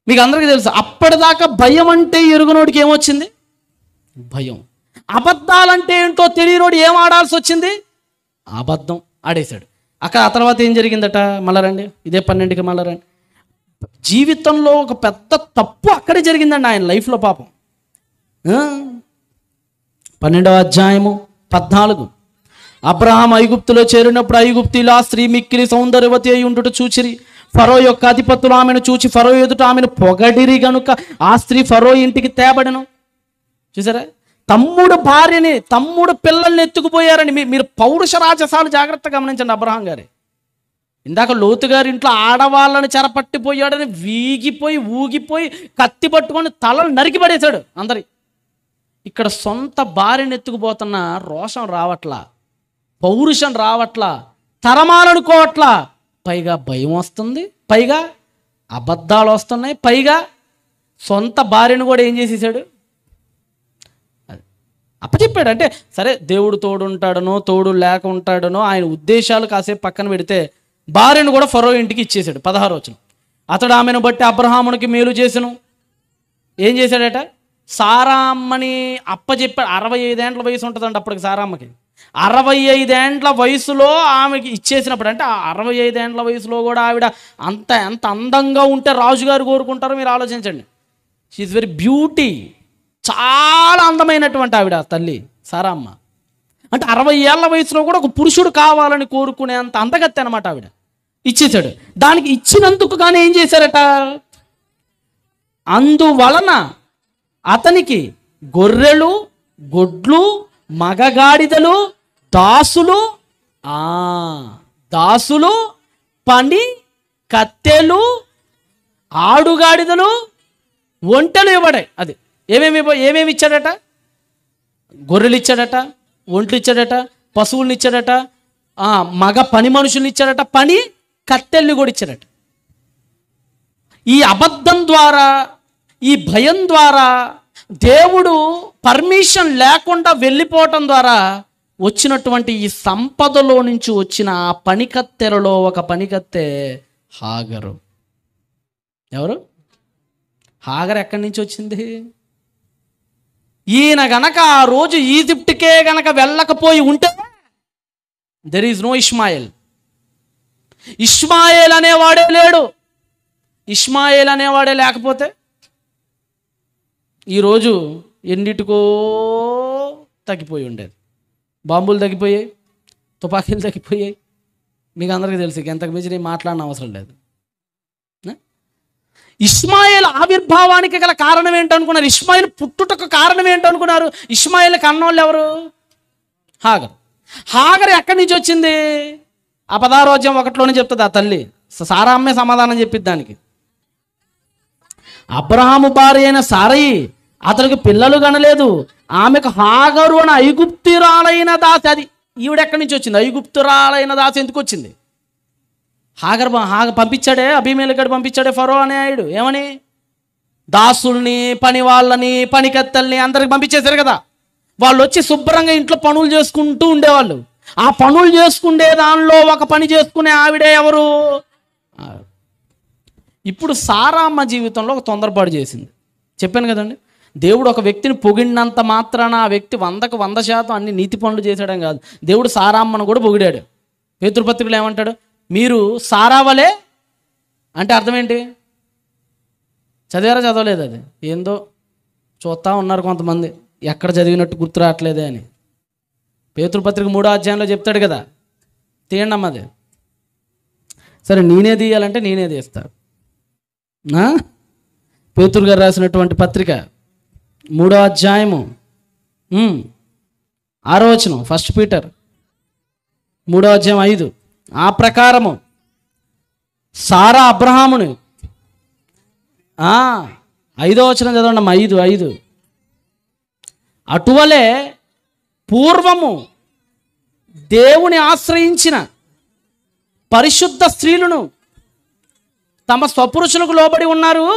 మీకు అందరికీ తెలుసు. అప్పటిదాకా భయం అంటే ఎరుగునోడికి ఏమొచ్చింది? భయం. అబద్ధాలంటే ఏంటో తెలియనోడు ఏం ఆడాల్సి వచ్చింది? అబద్ధం ఆడేశాడు. అక్కడ ఆ తర్వాత ఏం జరిగిందట? మళ్ళా రండి, ఇదే 12కి మళ్ళా రండి. జీవితంలో ఒక పెద్ద తప్పు అక్కడే జరిగిందండి ఆయన లైఫ్లో పాపం. 12వ అధ్యాయము 14. అబ్రహాం ఐగుప్తులో చేరినప్పుడు ఐగుప్తులా స్త్రీ మిక్కిలి సౌందర్యవతి అయి ఉండుట చూచిరి. ఫరో యొక్క అధిపతులు ఆమెను చూచి ఫరో ఎదుట ఆమెను పొగడిరి గనుక ఆ స్త్రీ ఫరో ఇంటికి తేబడను. చూసారా, తమ్ముడు భార్యని, తమ్ముడు పిల్లల్ని ఎత్తుకుపోయారని. మీరు పౌరుష రాజసాలు జాగ్రత్తగా గమనించండి. అబ్రహాం గారి ఇందాక లోతు గారి ఇంట్లో ఆడవాళ్ళని చెరపట్టిపోయాడని వీగిపోయి ఊగిపోయి కత్తి పట్టుకొని తలలు నరికి పడేశాడు అందరి. ఇక్కడ సొంత భార్యని ఎత్తుకుపోతున్న రోషం రావట్లా, పౌరుషం రావట్లా, తరమాలనుకోవట్లా. పైగా భయం వస్తుంది, పైగా అబద్ధాలు వస్తున్నాయి, పైగా సొంత భార్యను కూడా ఏం చేసేసాడు, అప్పచెప్పాడు. అంటే సరే, దేవుడు తోడు ఉంటాడనో తోడు లేక ఉంటాడనో ఆయన ఉద్దేశాలు కాసేపు పక్కన పెడితే భార్యను కూడా ఫరో ఇంటికి ఇచ్చేసాడు. 16వ వచనం. అతడు ఆమెను బట్టి అబ్రహామునికి మేలు చేసెను. ఏం చేశాడట, సారామ్మని అప్పచెప్పాడు. 65 ఏండ్ల వయసు ఉంటుందండి అప్పటికి సారామ్మకి. 65 ఏండ్ల వయసులో ఆమెకి ఇచ్చేసినప్పుడు, అంటే 65 ఏండ్ల వయసులో కూడా ఆవిడ ఎంత అందంగా ఉంటే రాజుగారు కోరుకుంటారో మీరు ఆలోచించండి. షీఈ్ వెరీ బ్యూటీ, చాలా అందమైనటువంటి ఆవిడ తల్లి సారామ్మ. అంటే 60 ఏళ్ల వయసులో కూడా ఒక పురుషుడు కావాలని కోరుకునే అంత అందగత్తె అనమాట ఆవిడ. ఇచ్చేశాడు. దానికి ఇచ్చినందుకు కానీ ఏం చేశారట, అందువలన అతనికి గొర్రెలు, గొడ్లు, మగగాడిదలు, దాసులు, పని కత్తెలు, ఆడుగాడిదలు, ఒంటెలు ఇవ్వడాయి. అది ఏమేమి ఇచ్చాడట, గొర్రెలు ఇచ్చాడట, ఒంట్లు ఇచ్చాడట, పశువుల్ని ఇచ్చాడట, మగ పని మనుషుల్ని ఇచ్చాడట, పని కత్తెల్ని కూడా ఇచ్చాడట. ఈ అబద్ధం ద్వారా, ఈ భయం ద్వారా, దేవుడు పర్మిషన్ లేకుండా వెళ్ళిపోవటం ద్వారా వచ్చినటువంటి ఈ సంపదలో నుంచి వచ్చిన ఆ పనికత్తెలలో ఒక పనికత్తె హాగరు. ఎవరు హాగరు? ఎక్కడి నుంచి వచ్చింది? ఈయన గనక ఆ రోజు ఈజిప్ట్కే గనక వెళ్ళకపోయి ఉంటే there is no Ishmael. Ishmael అనేవాడే లేడు. ఇష్మాయేల్ అనేవాడే లేకపోతే ఈరోజు ఎన్నిటికో తగ్గిపోయి ఉండేది. బాంబులు తగ్గిపోయాయి, తుపాకీలు తగ్గిపోయాయి. మీకు అందరికీ తెలుసు, ఎంతకు మించి నేను మాట్లాడిన అవసరం లేదు. ఇష్మాయేల్ ఆవిర్భావానికి గల కారణం ఏంటనుకున్నారు? ఇష్మాయేల్ పుట్టుటకు కారణం ఏంటనుకున్నారు? ఇష్మాయేల్ కన్నోళ్ళు ఎవరు? హాగర్ ఎక్కడి నుంచి వచ్చింది? ఆ 16వ అధ్యాయం 1లోనే చెప్తుంది ఆ తల్లి. సారామ్మే సమాధానం చెప్పిద్ది దానికి. అబ్రహాము భార్య అయిన సారయి అతనికి పిల్లలు కనలేదు, ఆమెకు హాగరు అని ఐగుప్తురాలైన దాసి. అది ఈవిడెక్కడి నుంచి వచ్చింది? ఐగుప్తురాలైన దాసి ఎందుకు వచ్చింది? హాగర్ పంపించాడే, అబీమెలెకు పంపించాడే ఫరో అనే ఆయుడు. ఏమని? దాసుల్ని, పని వాళ్ళని, పనికత్తెల్ని అందరికి పంపించేశారు కదా. వాళ్ళు వచ్చి శుభ్రంగా ఇంట్లో పనులు చేసుకుంటూ ఉండేవాళ్ళు. ఆ పనులు చేసుకునే దానిలో ఒక పని చేసుకునే ఆవిడే ఎవరు? ఇప్పుడు సారామ్మ జీవితంలో ఒక తొందరపాటు చేసింది. చెప్పాను కదండి, దేవుడు ఒక వ్యక్తిని పొగిడినంత మాత్రాన ఆ వ్యక్తి 100కు 100% అన్ని నీతి పనులు చేశాడని కాదు. దేవుడు సారామ్మను కూడా పొగిడాడు. పేతురుపత్రికలో ఏమంటాడు? మీరు సారావలే అంటే అర్థం ఏంటి? చదివారా చదవలేదు? అది ఏందో చూస్తా ఉన్నారు కొంతమంది, ఎక్కడ చదివినట్టు గుర్తు రావట్లేదే అని. పేతురుపత్రిక 3వ అధ్యాయంలో చెప్తాడు కదా, తీయండి అమ్మది. సరే, నేనే తీయాలంటే నేనే తీస్తా. పేతురు గారు రాసినటువంటి పత్రిక 3వ అధ్యాయము 6వ వచనం, 1 పీటర్ 3వ అధ్యాయం 5. ఆ ప్రకారము సారా అబ్రహాముని 5వ వచనం చదవండి అమ్మ. 5 అటువలే పూర్వము దేవుని ఆశ్రయించిన పరిశుద్ధ స్త్రీలను తమ స్వపురుషులకు లోబడి ఉన్నారు,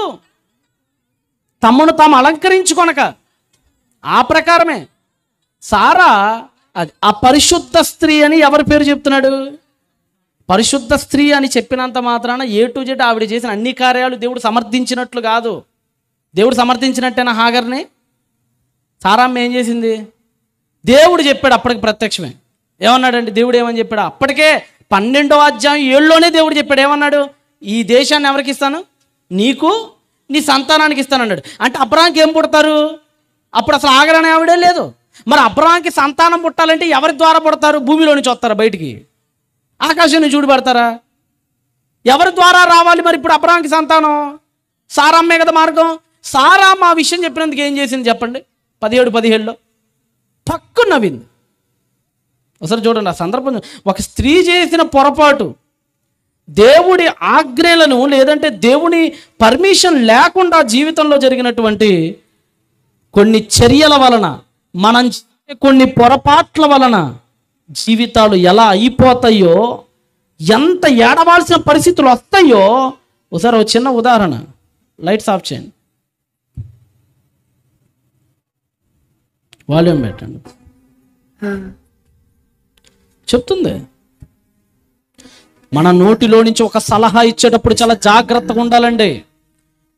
తమను తాము అలంకరించుకొనక. ఆ ప్రకారమే సారా ఆ పరిశుద్ధ స్త్రీ అని ఎవరి పేరు చెప్తున్నాడు? పరిశుద్ధ స్త్రీ అని చెప్పినంత మాత్రాన A to Z ఆవిడ చేసిన అన్ని కార్యాలు దేవుడు సమర్థించినట్లు కాదు. దేవుడు సమర్థించినట్టేనా హాగర్ని? సారామ్మ ఏం చేసింది? దేవుడు చెప్పాడు అప్పటికి ప్రత్యక్షమే. ఏమన్నాడండి దేవుడు? ఏమని చెప్పాడు? అప్పటికే 12వ అధ్యాయం 7లోనే దేవుడు చెప్పాడు. ఏమన్నాడు? ఈ దేశాన్ని ఎవరికి ఇస్తాను? నీకు, నీ సంతానానికి ఇస్తాను అన్నాడు. అంటే అబ్రహాంకి ఏం పుడతారు? అప్పుడు అసలు హాగర్ అనే ఆవిడే లేదు. మరి అబ్రహాంకి సంతానం పుట్టాలంటే ఎవరి ద్వారా పుడతారు? భూమిలో నుంచి వస్తారా బయటికి? ఆకాశం నుంచి చూడబడతారా? ఎవరి ద్వారా రావాలి మరి ఇప్పుడు అబ్రహాంకి సంతానం? సారమ్మే కదా మార్గం. సారామ్మ ఆ విషయం చెప్పినందుకు ఏం చేసింది చెప్పండి? 17-17లో పక్కు నవ్వింది. ఒకసారి చూడండి ఆ సందర్భం. ఒక స్త్రీ చేసిన పొరపాటు, దేవుడి ఆజ్ఞలను లేదంటే దేవుని పర్మిషన్ లేకుండా జీవితంలో జరిగినటువంటి కొన్ని చర్యల వలన, మనం కొన్ని పొరపాట్ల వలన జీవితాలు ఎలా అయిపోతాయో, ఎంత ఏడవాల్సిన పరిస్థితులు వస్తాయో ఒకసారి ఒక చిన్న ఉదాహరణ. లైట్స్ ఆఫ్ చేయండి, వాల్యూమ్ పెట్టండి. చెప్తుంది. మన నోటిలో నుంచి ఒక సలహా ఇచ్చేటప్పుడు చాలా జాగ్రత్తగా ఉండాలండి.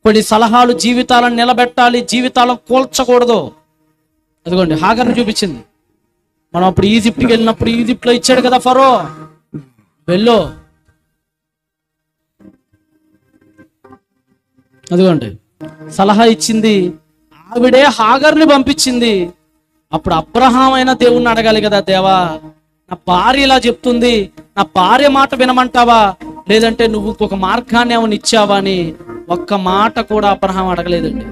కొన్ని సలహాలు జీవితాలను నిలబెట్టాలి, జీవితాలను కూల్చకూడదు. అదిగోండి హాగర్ని చూపించింది. మనం అప్పుడు ఈజిప్ట్కి వెళ్ళినప్పుడు ఈజిప్ట్లో ఇచ్చాడు కదా ఫరో, వెళ్ళు. అదిగోండి సలహా ఇచ్చింది ఆవిడే, హాగర్ని పంపించింది. అప్పుడు అబ్రహాం అయినా దేవుణ్ణి అడగాలి కదా, దేవా నా భార్య ఇలా చెప్తుంది, నా భార్య మాట వినమంటావా, లేదంటే నువ్వు ఇంకొక మార్గాన్ని ఏమైనా ఇచ్చావా అని ఒక్క మాట కూడా అబ్రహాం అడగలేదండి.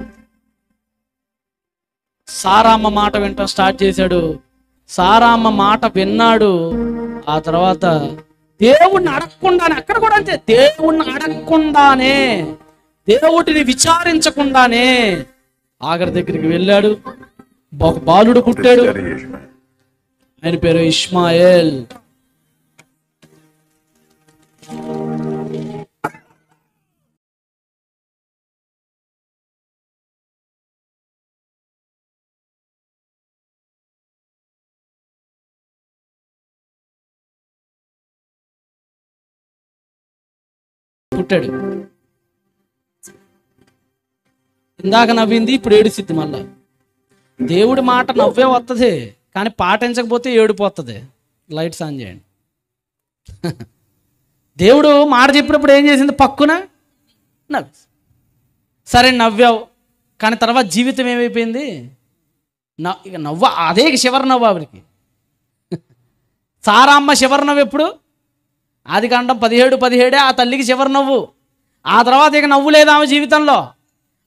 సారామ్మ మాట వినటం స్టార్ట్ చేశాడు. సారామ్మ మాట విన్నాడు. ఆ తర్వాత దేవుణ్ణి అడగకుండానే, అక్కడ కూడా అంతే, దేవుణ్ణి అడగకుండానే, దేవుడిని విచారించకుండానే ఆగర్ దగ్గరికి వెళ్ళాడు. ఒక బాలుడు పుట్టాడు, ఆయన పేరు ఇష్మాయేల్. పుట్టాడు. ఇందాక నవ్వింది, ఇప్పుడు ఏడుసిద్ది. మళ్ళా దేవుడి మాట నవ్వే వస్తుంది, కానీ పాటించకపోతే ఏడిపోతుంది. లైట్స్ ఆన్ చేయండి. దేవుడు మాట చెప్పినప్పుడు ఏం చేసింది? పక్కున నవ్వు. సరే నవ్వావు, కానీ తర్వాత జీవితం ఏమైపోయింది? ఇక నవ్వ, అదే చివరి నవ్వు ఆవిడికి. సారామ్మ చివరి నవ్వు ఎప్పుడు? ఆదికాండం 17:17 ఆ తల్లికి చివరి నవ్వు. ఆ తర్వాత ఇక నవ్వు లేదు ఆమె జీవితంలో.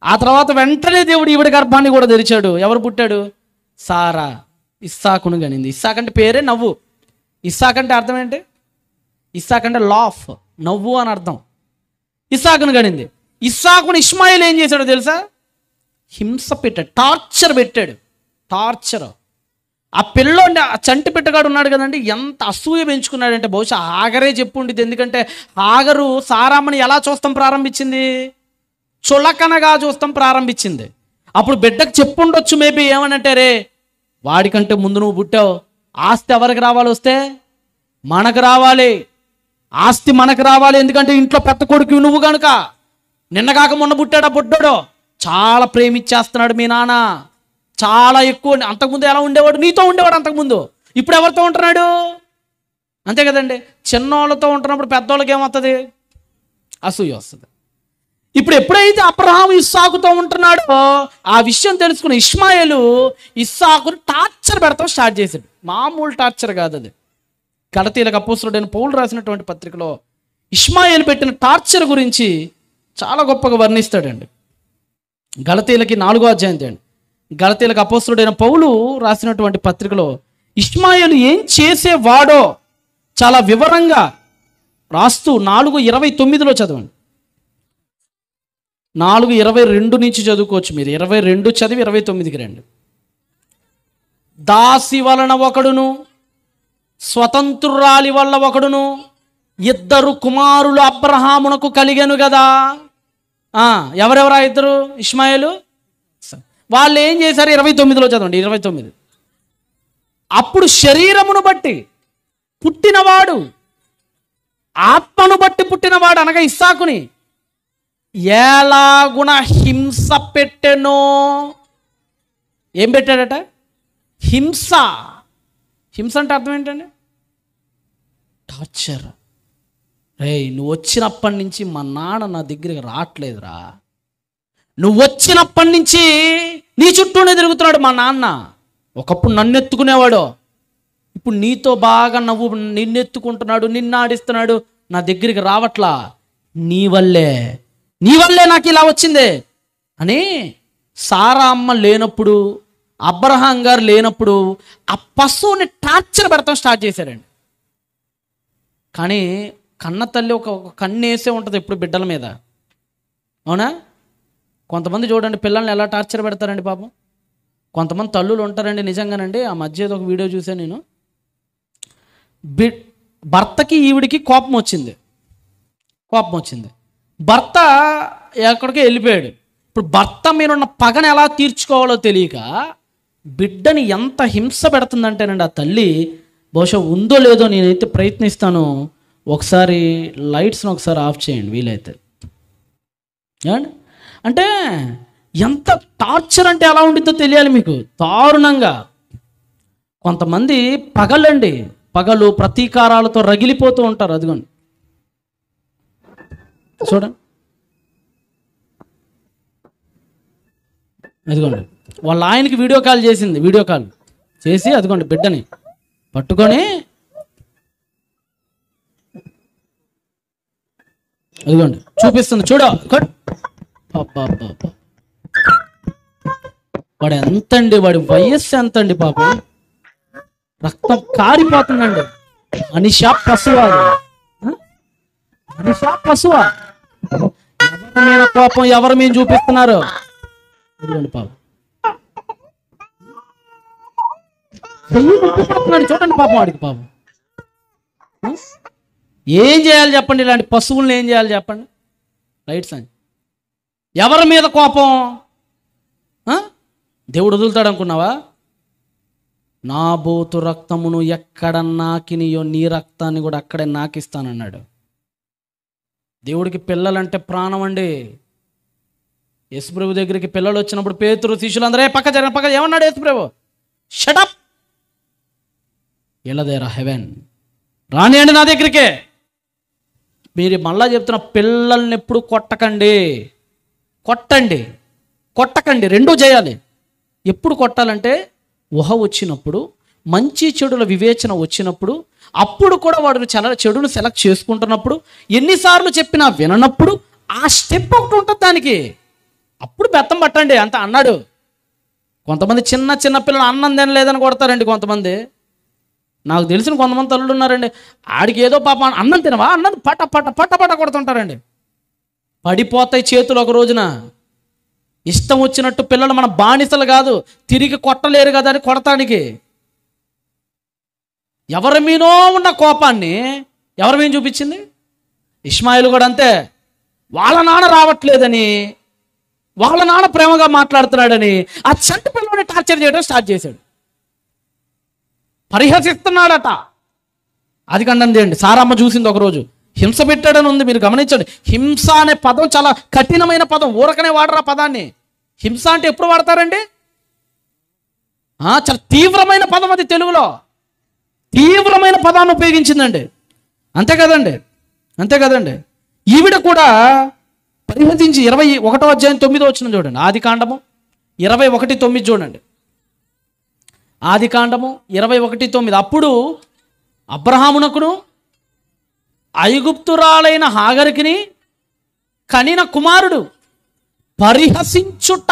ఆ తర్వాత వెంటనే దేవుడు ఈవిడ గర్భాన్ని కూడా తెరిచాడు. ఎవరు పుట్టాడు? సారా. ఇస్సాకును గనింది. ఇస్సాక్ అంటే పేరే నవ్వు. ఇస్సాక్ అంటే అర్థం ఏంటి? ఇస్సాక్ అంటే లాఫ్, నవ్వు అని అర్థం. ఇస్సాకును గనింది. ఇస్సాకును ఇష్మాయిల్ ఏం చేశాడో తెలుసా? హింస పెట్టాడు, టార్చర్ పెట్టాడు. టార్చర్. ఆ పిల్లోండి, ఆ చంటి పెట్టగాడు ఉన్నాడు కదండి, ఎంత అసూయ పెంచుకున్నాడంటే బహుశా హాగరే చెప్పుండిద్ది. ఎందుకంటే హాగరు సారామ్మని ఎలా చూస్తాం ప్రారంభించింది? చులకనగా చూస్తాం ప్రారంభించింది. అప్పుడు బిడ్డకు చెప్పుండొచ్చు మేబీ, ఏమనంటే రే వాడికంటే ముందు నువ్వు పుట్టావు, ఆస్తి ఎవరికి రావాలి? వస్తే మనకు రావాలి, ఆస్తి మనకు రావాలి. ఎందుకంటే ఇంట్లో పెద్ద కొడుకు నువ్వు కనుక. నిన్నగాక మొన్న పుట్టాడు ఆ బుడ్డోడు, చాలా ప్రేమించేస్తున్నాడు మీ నాన్న, చాలా ఎక్కువ. అంతకుముందు ఎలా ఉండేవాడు? నీతో ఉండేవాడు అంతకుముందు. ఇప్పుడు ఎవరితో ఉంటున్నాడు? అంతే కదండి. చిన్నోళ్ళతో ఉంటున్నప్పుడు పెద్దోళ్ళకి ఏమవుతుంది? అసూయ వస్తుంది. ఇప్పుడు ఎప్పుడైతే అబ్రహాం ఇస్సాకుతో ఉంటున్నాడో ఆ విషయం తెలుసుకున్న ఇష్మాయేలు ఇస్సాకును టార్చర్ పెడతాం స్టార్ట్ చేశాడు. మామూలు టార్చర్ కాదు అది. గలతీయులకు అపోస్తలుడైన పౌలు రాసినటువంటి పత్రికలో ఇష్మాయేలు పెట్టిన టార్చర్ గురించి చాలా గొప్పగా వర్ణిస్తాడండి. గలతీయులకి 4వ అధ్యాయం తేండి. గలతీయులకు అపోస్తలుడైన పౌలు రాసినటువంటి పత్రికలో ఇష్మాయేలు ఏం చేసేవాడో చాలా వివరంగా రాస్తూ 4:29లో చదవండి. 4:22 నుంచి చదువుకోవచ్చు మీరు. 22 చదివి 29కి రండి. దాసి వలన ఒకడును, స్వతంత్రురాలి వల్ల ఒకడును, 2 కుమారులు అబ్రహామునకు కలిగెను కదా. ఎవరెవరా 2? ఇష్మాయేలు. వాళ్ళు ఏం చేశారు? 29లో చదవండి. 29. అప్పుడు శరీరమును బట్టి పుట్టినవాడు, ఆత్మను బట్టి పుట్టినవాడు అనగా ఇస్సాకుని ఎలాగున హింస పెట్టెనో. ఏం పెట్టాడట? హింస. హింస అంటే అర్థం ఏంటండి? టార్చర్. రేయ్ నువ్వు వచ్చినప్పటి నుంచి మా నాన్న నా దగ్గరికి రావట్లేదురా, నువ్వు వచ్చినప్పటి నుంచి నీ చుట్టూనే తిరుగుతున్నాడు మా నాన్న. ఒకప్పుడు నన్ను ఎత్తుకునేవాడు, ఇప్పుడు నీతో బాగా నిన్నెత్తుకుంటున్నాడు, నిన్ను ఆడిస్తున్నాడు, నా దగ్గరికి రావట్లా. నీ వల్లే నాకు ఇలా వచ్చిందే అని సారా అమ్మ లేనప్పుడు, అబ్రహాం గారు లేనప్పుడు ఆ పశువుని టార్చర్ పెడతాం స్టార్ట్ చేశారండి. కానీ కన్న తల్లి ఒక కన్ను వేసే ఉంటుంది ఎప్పుడు బిడ్డల మీద, అవునా? కొంతమంది చూడండి పిల్లల్ని ఎలా టార్చర్ పెడతారండి పాపం. కొంతమంది తల్లులు ఉంటారండి నిజంగానండి. ఆ మధ్య ఏదో ఒక వీడియో చూసాను నేను. భర్తకి ఈవిడికి కోపం వచ్చింది. భర్త ఎక్కడికి వెళ్ళిపోయాడు. ఇప్పుడు భర్త మీరున్న పగని ఎలా తీర్చుకోవాలో తెలియక బిడ్డని ఎంత హింస పెడుతుందంటేనండి ఆ తల్లి. బహుశా ఉందో లేదో నేనైతే ప్రయత్నిస్తాను. ఒకసారి లైట్స్ని ఒకసారి ఆఫ్ చేయండి వీలైతే. అంటే ఎంత టార్చర్ అంటే ఎలా ఉండిద్దో తెలియాలి మీకు, దారుణంగా. కొంతమంది పగలు ప్రతీకారాలతో రగిలిపోతూ ఉంటారు. అదిగోండి చూడండి, అదిగోండి వాళ్ళ ఆయనకి వీడియో కాల్ చేసి అదిగోండి బిడ్డని పట్టుకొని అదిగోండి చూపిస్తుంది. వాడు ఎంతండి, వాడి వయస్సు ఎంతండి పాపం, రక్తం కారిపోతుందండి. మనిషా పశువా? ఎవరి మీద కోపం, ఎవరి మీద చూపిస్తున్నారు? పాపం చూడండి పాపం, వాడికి పాపం. ఏం చేయాలి చెప్పండి? ఇలాంటి పశువులను ఏం చేయాలి చెప్పండి? రైట్స్ అని ఎవరి మీద కోపం? దేవుడు వదులుతాడు అనుకున్నావా? నా బోతు రక్తమును ఎక్కడ నాకినియో నీ రక్తాన్ని కూడా అక్కడే నాకిస్తానన్నాడు. దేవుడికి పిల్లలంటే ప్రాణం అండి. యేసుప్రభు దగ్గరికి పిల్లలు వచ్చినప్పుడు పేతురు శిష్యులందరూ పక్క ఏమన్నాడు యేసుప్రభు? షటప్, ఎలదేరా హెవెన్, రానియండి నా దగ్గరికే. మీరు మళ్ళా చెప్తున్న, పిల్లల్ని ఎప్పుడు కొట్టకండి, రెండూ చేయాలి. ఎప్పుడు కొట్టాలంటే ఊహ వచ్చినప్పుడు, మంచి చెడుల వివేచన వచ్చినప్పుడు, అప్పుడు కూడా వాడు చెడును సెలెక్ట్ చేసుకుంటున్నప్పుడు, ఎన్నిసార్లు చెప్పినా విననప్పుడు ఆ స్టెప్ ఒకటి ఉంటుంది దానికి, అప్పుడు బెత్తం పట్టండి అంత అన్నాడు. కొంతమంది చిన్న పిల్లలు అన్నం తినలేదని కొడతారండి. కొంతమంది నాకు తెలిసిన కొంతమంది తల్లులు ఉన్నారండి, ఆడికి ఏదో పాప అన్నం తినవా, అన్నం పట్ట కొడుతుంటారండి. పడిపోతాయి చేతులు ఒక రోజున. ఇష్టం వచ్చినట్టు పిల్లలు మన బానిసలు కాదు, తిరిగి కొట్టలేరు కదా అని కొడతానికి. ఎవరి మీనో ఉన్న కోపాన్ని ఎవరి మీద చూపించింది? ఇష్మాయిల్ కూడా అంతే. వాళ్ళ నాన్న రావట్లేదని, వాళ్ళ నాన్న ప్రేమగా మాట్లాడుతున్నాడని ఆ చంటి పిల్లల్ని టార్చర్ చేయడం స్టార్ట్ చేశాడు. పరిహసిస్తున్నాడట. అది కండం చేయండి. సారమ్మ చూసింది ఒకరోజు, హింస పెట్టాడని ఉంది. మీరు గమనించండి, హింస అనే పదం చాలా కఠినమైన పదం. ఊరకనే వాడరా పదాన్ని. హింస అంటే ఎప్పుడు వాడతారండి? చాలా తీవ్రమైన పదం అది. తెలుగులో తీవ్రమైన పదాన్ని ఉపయోగించిందండి. అంతే కదండి. ఈవిడ కూడా పరిహసించి 21వ అధ్యాయం 9వ వచనం చూడండి. ఆదికాండము 21:9 చూడండి. ఆదికాండము 21:9. అప్పుడు అబ్రహామునకును ఐగుప్తురాలైన హాగరికిని కనిన కుమారుడు పరిహసించుట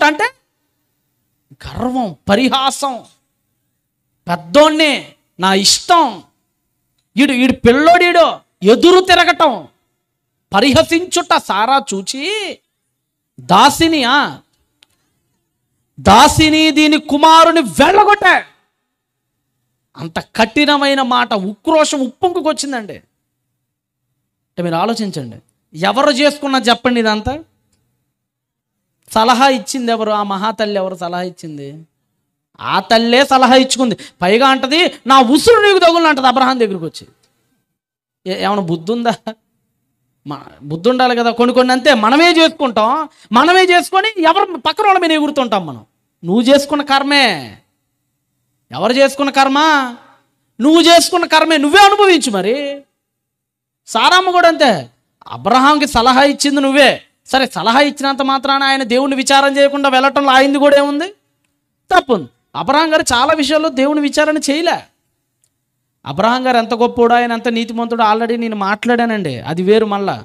అంటే గర్వం, పరిహాసం. పెద్దోణ్ణి, నా ఇష్టం, ఈడు పిల్లోడీడో ఎదురు తిరగటం, పరిహసించుట. సారా చూచి దాసిని దీని కుమారుని వెళ్ళగొట్టా. అంత కఠినమైన మాట, ఉక్రోషం ఉప్పొంగుకొచ్చిందండి. అంటే మీరు ఆలోచించండి, ఎవరు చేసుకున్నా చెప్పండి ఇదంతా. సలహా ఇచ్చింది ఎవరు? ఆ మహాతల్లి ఎవరు సలహా ఇచ్చింది? ఆ తల్లే సలహా ఇచ్చుకుంది. పైగా అంటది, నా ఉసురు నీకు తగులు అంటది అబ్రహాం దగ్గరికి వచ్చి. ఏమైనా బుద్ధి ఉందా? బుద్ధి ఉండాలి కదా. కొన్ని అంతే, మనమే చేసుకొని ఎవరు పక్కన వాళ్ళ మీద ఎగురుతుంటాం మనం. నువ్వు చేసుకున్న కర్మే. ఎవరు చేసుకున్న కర్మ? నువ్వు చేసుకున్న కర్మే, నువ్వే అనుభవించు. మరి సారమ్మ కూడా అంతే. అబ్రహాంకి సలహా ఇచ్చింది నువ్వే. సరే, సలహా ఇచ్చినంత మాత్రాన ఆయన దేవుణ్ణి విచారం చేయకుండా వెళ్ళటంలో ఆయింది కూడా ఏముంది? తప్పు. అబ్రహాం గారు చాలా విషయాల్లో దేవుని విచారణ చేయలే. అబ్రహాం గారు ఎంత గొప్పోడు, ఆయన ఎంత నీతిమంతుడు ఆల్రెడీ నేను మాట్లాడానండి, అది వేరు. మళ్ళా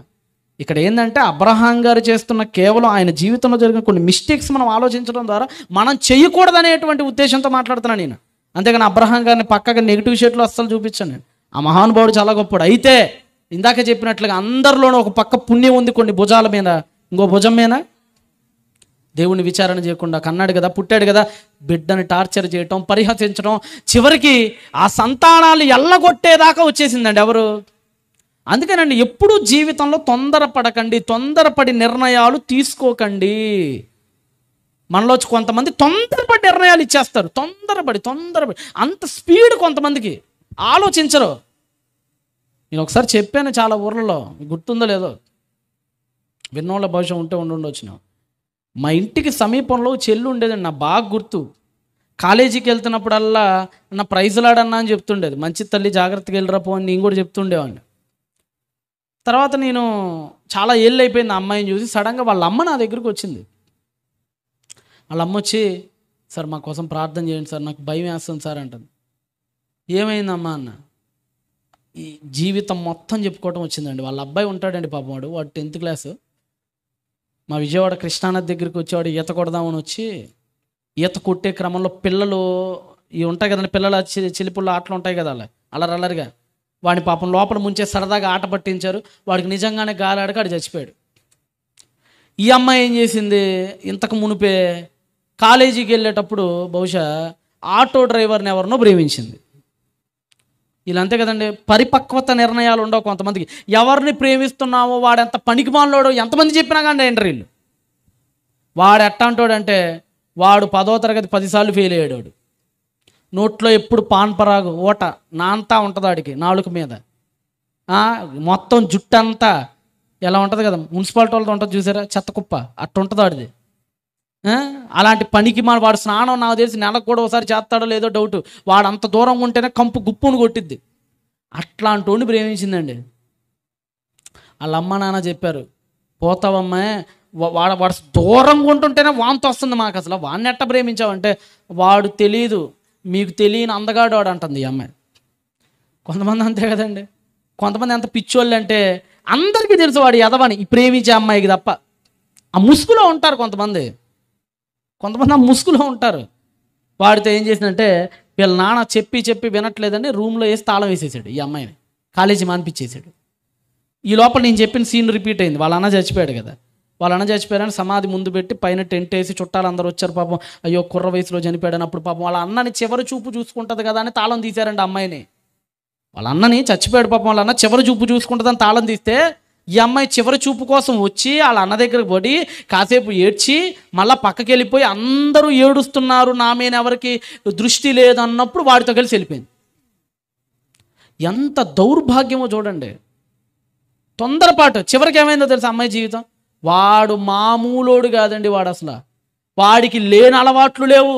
ఇక్కడ ఏంటంటే అబ్రహాం గారు చేస్తున్న కేవలం ఆయన జీవితంలో జరిగిన కొన్ని మిస్టేక్స్ మనం ఆలోచించడం ద్వారా మనం చేయకూడదనేటువంటి ఉద్దేశంతో మాట్లాడుతున్నాను నేను. అంతేగాని అబ్రహాం గారిని పక్కగా నెగిటివ్ షేట్లో అస్సలు చూపించాను నేను. ఆ మహానుభావుడు చాలా గొప్పడు. అయితే ఇందాక చెప్పినట్లుగా అందరిలోనూ ఒక పక్క పుణ్యం ఉంది, కొన్ని భుజాల మీద, ఇంకో భుజం మీద దేవుని విచారణ చేయకుండా కన్నాడు కదా, పుట్టాడు కదా, బిడ్డని టార్చర్ చేయటం, పరిహసించడం, చివరికి ఆ సంతానాలు ఎల్లగొట్టేదాకా వచ్చేసిందండి ఎవరు. అందుకేనండి ఎప్పుడూ జీవితంలో తొందరపడకండి, తొందరపడి నిర్ణయాలు తీసుకోకండి. మనలో కొంతమంది తొందరపడి నిర్ణయాలు ఇచ్చేస్తారు, తొందరపడి అంత స్పీడ్ కొంతమందికి, ఆలోచించరు. నేను ఒకసారి చెప్పాను చాలా ఊర్లలో, గుర్తుందో లేదో, విన్నోళ్ళ భవిష్యం ఉంటే ఉండొచ్చు. మా ఇంటికి సమీపంలో చెల్లి ఉండేదండి, నా బాగా గుర్తు. కాలేజీకి వెళ్తున్నప్పుడల్లా నా ప్రైజ్లాడన్నా అని చెప్తుండేది. మంచి తల్లి జాగ్రత్తగా వెళ్ళరా పో అని నేను కూడా చెప్తుండేవాడిని. తర్వాత నేను చాలా ఏళ్ళు అయిపోయింది ఆ అమ్మాయిని చూసి, సడన్గా వాళ్ళ అమ్మ నా దగ్గరికి వచ్చింది. వాళ్ళ అమ్మ వచ్చి, సార్ మా కోసం ప్రార్థన చేయండి సార్, నాకు భయం వేస్తుంది సార్ అంటుంది. ఏమైందమ్మా అన్న. ఈ జీవితం మొత్తం చెప్పుకోవటం వచ్చిందండి. వాళ్ళ అబ్బాయి ఉంటాడండి పాపం, వాడు 10th క్లాసు. మా విజయవాడ కృష్ణానది దగ్గరికి వచ్చేవాడు ఈత కొడదామని వచ్చి, ఈత కొట్టే క్రమంలో పిల్లలు ఇవి ఉంటాయి కదండి, పిల్లల చిలిపుల్లో ఆటలు ఉంటాయి కదా, అల్లరల్లరిగా వాడిని పాపం లోపల ముంచే సరదాగా ఆట పట్టించారు. వాడికి నిజంగానే గాలాడక ఆడు చచ్చిపోయాడు. ఈ అమ్మాయి ఏం చేసింది, ఇంతకు మునిపే కాలేజీకి వెళ్ళేటప్పుడు బహుశా ఆటో డ్రైవర్ని ఎవరినో ప్రేమించింది. ఇలా అంతే కదండి, పరిపక్వత నిర్ణయాలు ఉండవు కొంతమందికి. ఎవరిని ప్రేమిస్తున్నామో వాడు ఎంత పనికిమాలోడో ఎంతమంది చెప్పినా కానీ ఇంటర్వ్యూలు. వాడు ఎట్టాంటోడంటే, వాడు 10వ తరగతి 10 సార్లు ఫెయిల్ అయ్యాడు. నోట్లో ఎప్పుడు పాన్పరాగు ఓట నాంతా ఉంటుంది వాడికి, నాలుక మీద మొత్తం జుట్టు అంతా ఎలా ఉంటుంది కదా, మున్సిపాలిటీ వాళ్ళతో ఉంటుంది చూసారా, చెత్త కుప్ప అట్టు ఉంటుంది వాడిది. అలాంటి పనికి వాడు స్నానం నాకు తెలిసి నెలకు కూడా ఒకసారి చేస్తాడో లేదో డౌట్. వాడు అంత దూరంగా ఉంటేనే కంపు గుప్పును కొట్టిద్ది. అట్లాంటి వాడిని ప్రేమించిందండి. వాళ్ళ అమ్మ నాన్న చెప్పారు, పోతావమ్మాయి, వాడు దూరంగా ఉంటుంటేనే వాంతి వస్తుంది మాకు, అసలు వాడిని ఎట్ట ప్రేమించావంటే, వాడు తెలీదు, మీకు తెలియని అందగాడు వాడు అంటుంది ఈ అమ్మాయి. కొంతమంది అంతే కదండి, కొంతమంది ఎంత పిచ్చోళ్ళు అంటే అందరికీ తెలుసు వాడు ఎదవని, ఈ ప్రేమించే అమ్మాయికి తప్ప. ఆ ముసుగులో ఉంటారు కొంతమంది ఆ ముసుగులో ఉంటారు. వాడితో ఏం చేసిందంటే, వీళ్ళ నాన్న చెప్పి వినట్లేదని రూమ్లో వేసి తాళం వేసేసాడు ఈ అమ్మాయిని, కాలేజీ మానిపించేసాడు. ఈ లోపల నేను చెప్పిన సీన్ రిపీట్ అయింది. వాళ్ళ అన్న చచ్చిపోయాడు కదా, వాళ్ళ అన్న చచ్చిపోయారని సమాధి ముందు పెట్టి పైన టెంట్ వేసి చుట్టాలు అందరూ వచ్చారు. పాపం అయ్యో కుర్ర వయసులో చనిపోయాడు అన్నప్పుడు పాపం వాళ్ళ అన్నని చివరి చూపు చూసుకుంటుంది కదా అని తాళం తీశారండి అమ్మాయిని. వాళ్ళ అన్నని చచ్చిపోయాడు పాపం, వాళ్ళ అన్న చివరి చూపు చూసుకుంటుందని తాళం తీస్తే ఈ అమ్మాయి చివరి చూపు కోసం వచ్చి వాళ్ళ అన్న దగ్గరకు పడి కాసేపు ఏడ్చి మళ్ళీ పక్కకి వెళ్ళిపోయి, అందరూ ఏడుస్తున్నారు నా మీద ఎవరికి దృష్టి లేదన్నప్పుడు వాడితో కలిసి వెళ్ళిపోయింది. ఎంత దౌర్భాగ్యమో చూడండి, తొందరపాటు. చివరికి ఏమైందో తెలుసా అమ్మాయి జీవితం, వాడు మామూలోడు కాదండి, వాడు అసలు వాడికి లేని అలవాట్లు లేవు.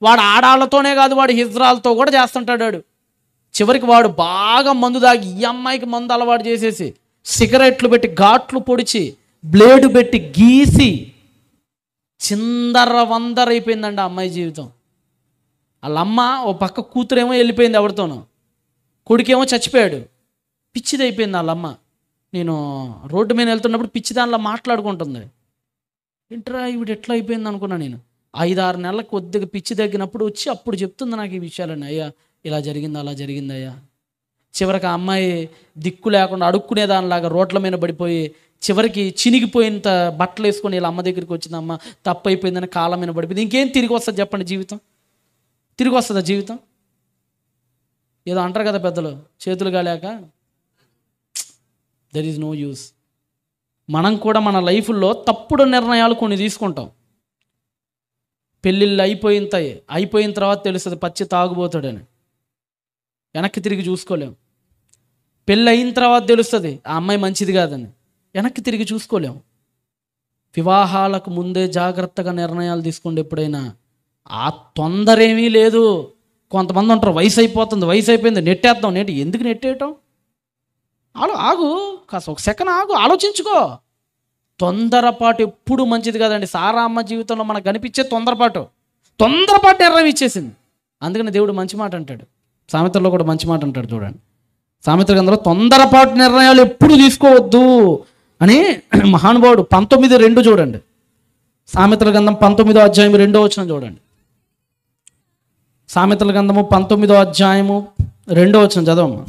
వాడు ఆడాళ్ళతోనే కాదు, వాడు హిజ్రాలతో కూడా చేస్తుంటాడు వాడు. చివరికి వాడు బాగా మందు దాగి ఈ అమ్మాయికి మందు అలవాటు చేసేసి సిగరెట్లు పెట్టి ఘాట్లు పొడిచి బ్లేడు పెట్టి గీసి చిందర వందర అయిపోయిందండి ఆ అమ్మాయి జీవితం. వాళ్ళ అమ్మ ఓ పక్క కూతురేమో వెళ్ళిపోయింది ఎవరితోనో, కొడుకేమో చచ్చిపోయాడు. పిచ్చిది అయిపోయింది వాళ్ళ అమ్మ. నేను రోడ్డు మీద వెళ్తున్నప్పుడు పిచ్చి దానిలో మాట్లాడుకుంటుంది. ఏంట్రా ఇవిడు ఎట్లా అయిపోయింది అనుకున్నా నేను. 5-6 నెలలకు కొద్దిగా పిచ్చి తగ్గినప్పుడు వచ్చి అప్పుడు చెప్తుంది నాకు ఈ విషయాలన్నీ. అయ్యా ఇలా జరిగింది అలా జరిగిందయ్యా. చివరికి ఆ అమ్మాయి దిక్కు లేకుండా అడుక్కునేదానిలాగా రోడ్ల మీద పడిపోయి చివరికి చినిగిపోయినంత బట్టలు వేసుకొని ఇలా అమ్మ దగ్గరికి వచ్చింది. అమ్మ తప్పు అయిపోయిందని కాళ్ళ మీద పడిపోయింది. ఇంకేం తిరిగి వస్తుంది చెప్పండి, జీవితం తిరిగి వస్తుందా? జీవితం ఏదో అంటారు కదా పెద్దలు, చేతులు కాలేక దెర్ ఈజ్ నో యూస్. మనం కూడా మన లైఫ్లో తప్పుడు నిర్ణయాలు కొన్ని తీసుకుంటాం. పెళ్ళిళ్ళు అయిపోయిన తర్వాత తెలుస్తుంది పచ్చి తాగుబోతాడని. వెనక్కి తిరిగి చూసుకోలేం. పెళ్ళి అయిన తర్వాత తెలుస్తుంది ఆ అమ్మాయి మంచిది కాదని. వెనక్కి తిరిగి చూసుకోలేం. వివాహాలకు ముందే జాగ్రత్తగా నిర్ణయాలు తీసుకోండి ఎప్పుడైనా. ఆ తొందర ఏమీ లేదు. కొంతమంది ఉంటారు వయసు అయిపోయింది నెట్టేద్దాం. ఎందుకు నెట్టేయటం? ఆగు, కాస్త ఒక సెకండ్ ఆగు, ఆలోచించుకో. తొందరపాటు ఎప్పుడు మంచిది కాదండి. సారా అమ్మ జీవితంలో మనకు కనిపించే తొందరపాటు నిర్ణయం ఇచ్చేసింది. అందుకని దేవుడు మంచి మాట అంటాడు, సామెతల్లో కూడా మంచి మాట అంటాడు చూడండి. సామెతల గ్రంథంలో తొందరపాటు నిర్ణయాలు ఎప్పుడు తీసుకోవద్దు అని మహానుభావుడు 19:2 చూడండి. సామెతల గ్రంథం 19వ అధ్యాయం 2వ వచనం చూడండి. సామెతల గ్రంథము 19వ అధ్యాయము 2వ వచనం చదవమ్మా.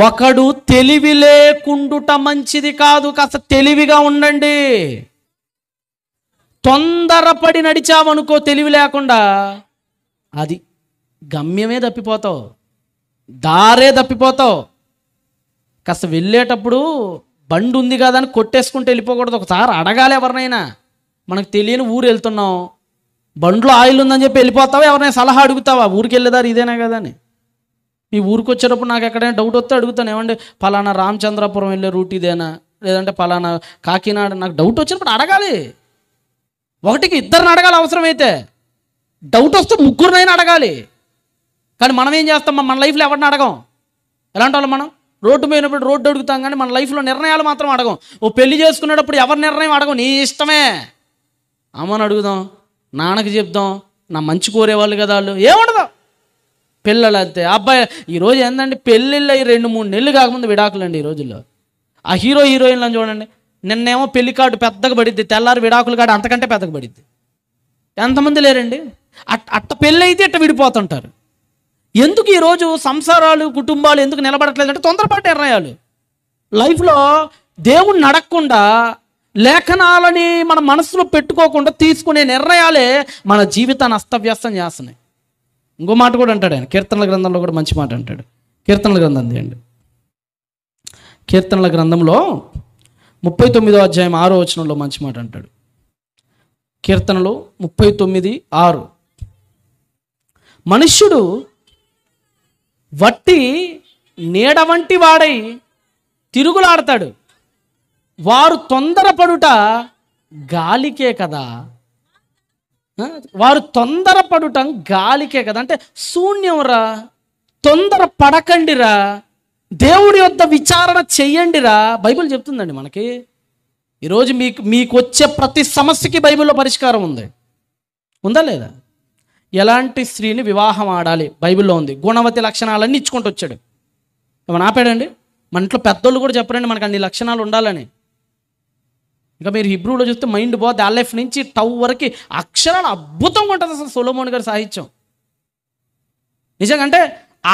ఒకడు తెలివి లేకుండుట మంచిది కాదు, కాస్త తెలివిగా ఉండండి. తొందరపడి నడిచావనుకో తెలివి లేకుండా, అది గమ్యమే తప్పిపోతావు, దారే తప్పిపోతావు. కాస్త వెళ్ళేటప్పుడు బండి ఉంది కదా అని కొట్టేసుకుంటూ వెళ్ళిపోకూడదు. ఒకసారి అడగాలి ఎవరినైనా. మనకు తెలియని ఊరు వెళ్తున్నాం, బండ్లో ఆయిల్ ఉందని చెప్పి వెళ్ళిపోతావా? ఎవరైనా సలహా అడుగుతావా? ఊరికి వెళ్ళేదారు ఇదేనా కదా అని. ఈ ఊరికి వచ్చేటప్పుడు నాకు ఎక్కడైనా డౌట్ వస్తే అడుగుతాను, ఏమంటే పలానా రామచంద్రపురం వెళ్ళే రూట్ ఇదేనా, లేదంటే పలానా కాకినాడ, నాకు డౌట్ వచ్చినప్పుడు అడగాలి. ఒకటికి ఇద్దరిని అడగాలి, అవసరమైతే డౌట్ వస్తే ముగ్గురినైనా అడగాలి. కానీ మనం ఏం చేస్తాం? మన లైఫ్లో ఎవరిని అడగం. ఎలాంటి వాళ్ళు మనం? రోడ్డు పోయినప్పుడు రోడ్డు అడుగుతాం, కానీ మన లైఫ్లో నిర్ణయాలు మాత్రం అడగం. ఓ పెళ్లి చేసుకునేటప్పుడు ఎవరి నిర్ణయం అడగం, నీ ఇష్టమే. అమ్మని అడుగుదాం, నాన్నకి చెప్దాం, నా మంచి కోరేవాళ్ళు కదా వాళ్ళు. ఏముండదు. పిల్లలు అంతే. అబ్బాయి ఈరోజు ఏంటంటే పెళ్ళిళ్ళు 2-3 నెలలు కాకముందు విడాకులండి ఈ రోజుల్లో. ఆ హీరోయిన్లను చూడండి, నిన్నేమో పెళ్లి కార్డు పెద్దగా పడిద్ది, తెల్లారి విడాకులు కార్డు అంతకంటే పెద్దగా పడిద్ది. ఎంతమంది లేరండి? అట్ట పెళ్ళి అయితే ఇట్ట విడిపోతుంటారు. ఎందుకు ఈరోజు సంసారాలు కుటుంబాలు ఎందుకు నిలబడట్లేదంటే తొందరపాటు నిర్ణయాలు. లైఫ్లో దేవుణ్ణి అడగకుండా, లేఖనాలని మన మనసులో పెట్టుకోకుండా తీసుకునే నిర్ణయాలే మన జీవితాన్ని అస్తవ్యస్తం చేస్తున్నాయి. ఇంకో మాట కూడా అంటాడు ఆయన, కీర్తనల గ్రంథంలో కూడా మంచి మాట అంటాడు. కీర్తనల గ్రంథం తీయండి. కీర్తనల గ్రంథంలో 39వ అధ్యాయం 6వ వచనంలో మంచి మాట అంటాడు. కీర్తనలు 39:6. మనుష్యుడు వట్టి నీడ వంటి వాడై తిరుగులాడతాడు, వారు తొందరపడుట గాలికే కదా. వారు తొందరపడుటం గాలికే కదా అంటే శూన్యంరా. తొందర పడకండిరా, దేవుడి యొద్ద విచారణ చెయ్యండిరా. బైబిల్ చెప్తుందండి మనకి. ఈరోజు మీకు వచ్చే ప్రతి సమస్యకి బైబిల్లో పరిష్కారం ఉంది. ఉందా లేదా? ఎలాంటి స్త్రీని వివాహం ఆడాలి బైబిల్లో ఉంది. గుణవతి లక్షణాలన్నీ ఇచ్చుకుంటూ వచ్చాడు. ఏమన్నా ఆపాడండి? మన ఇంట్లో పెద్దోళ్ళు కూడా చెప్పరండి మనకు అన్ని లక్షణాలు ఉండాలని. ఇంకా మీరు హిబ్రూలో చూస్తే మైండ్ పోతే అలెఫ్ నుంచి టవ్ వరకు అక్షరాలు అద్భుతంగా ఉంటుంది అసలు సొలొమోన్ గారి సాహిత్యం. నిజంగా అంటే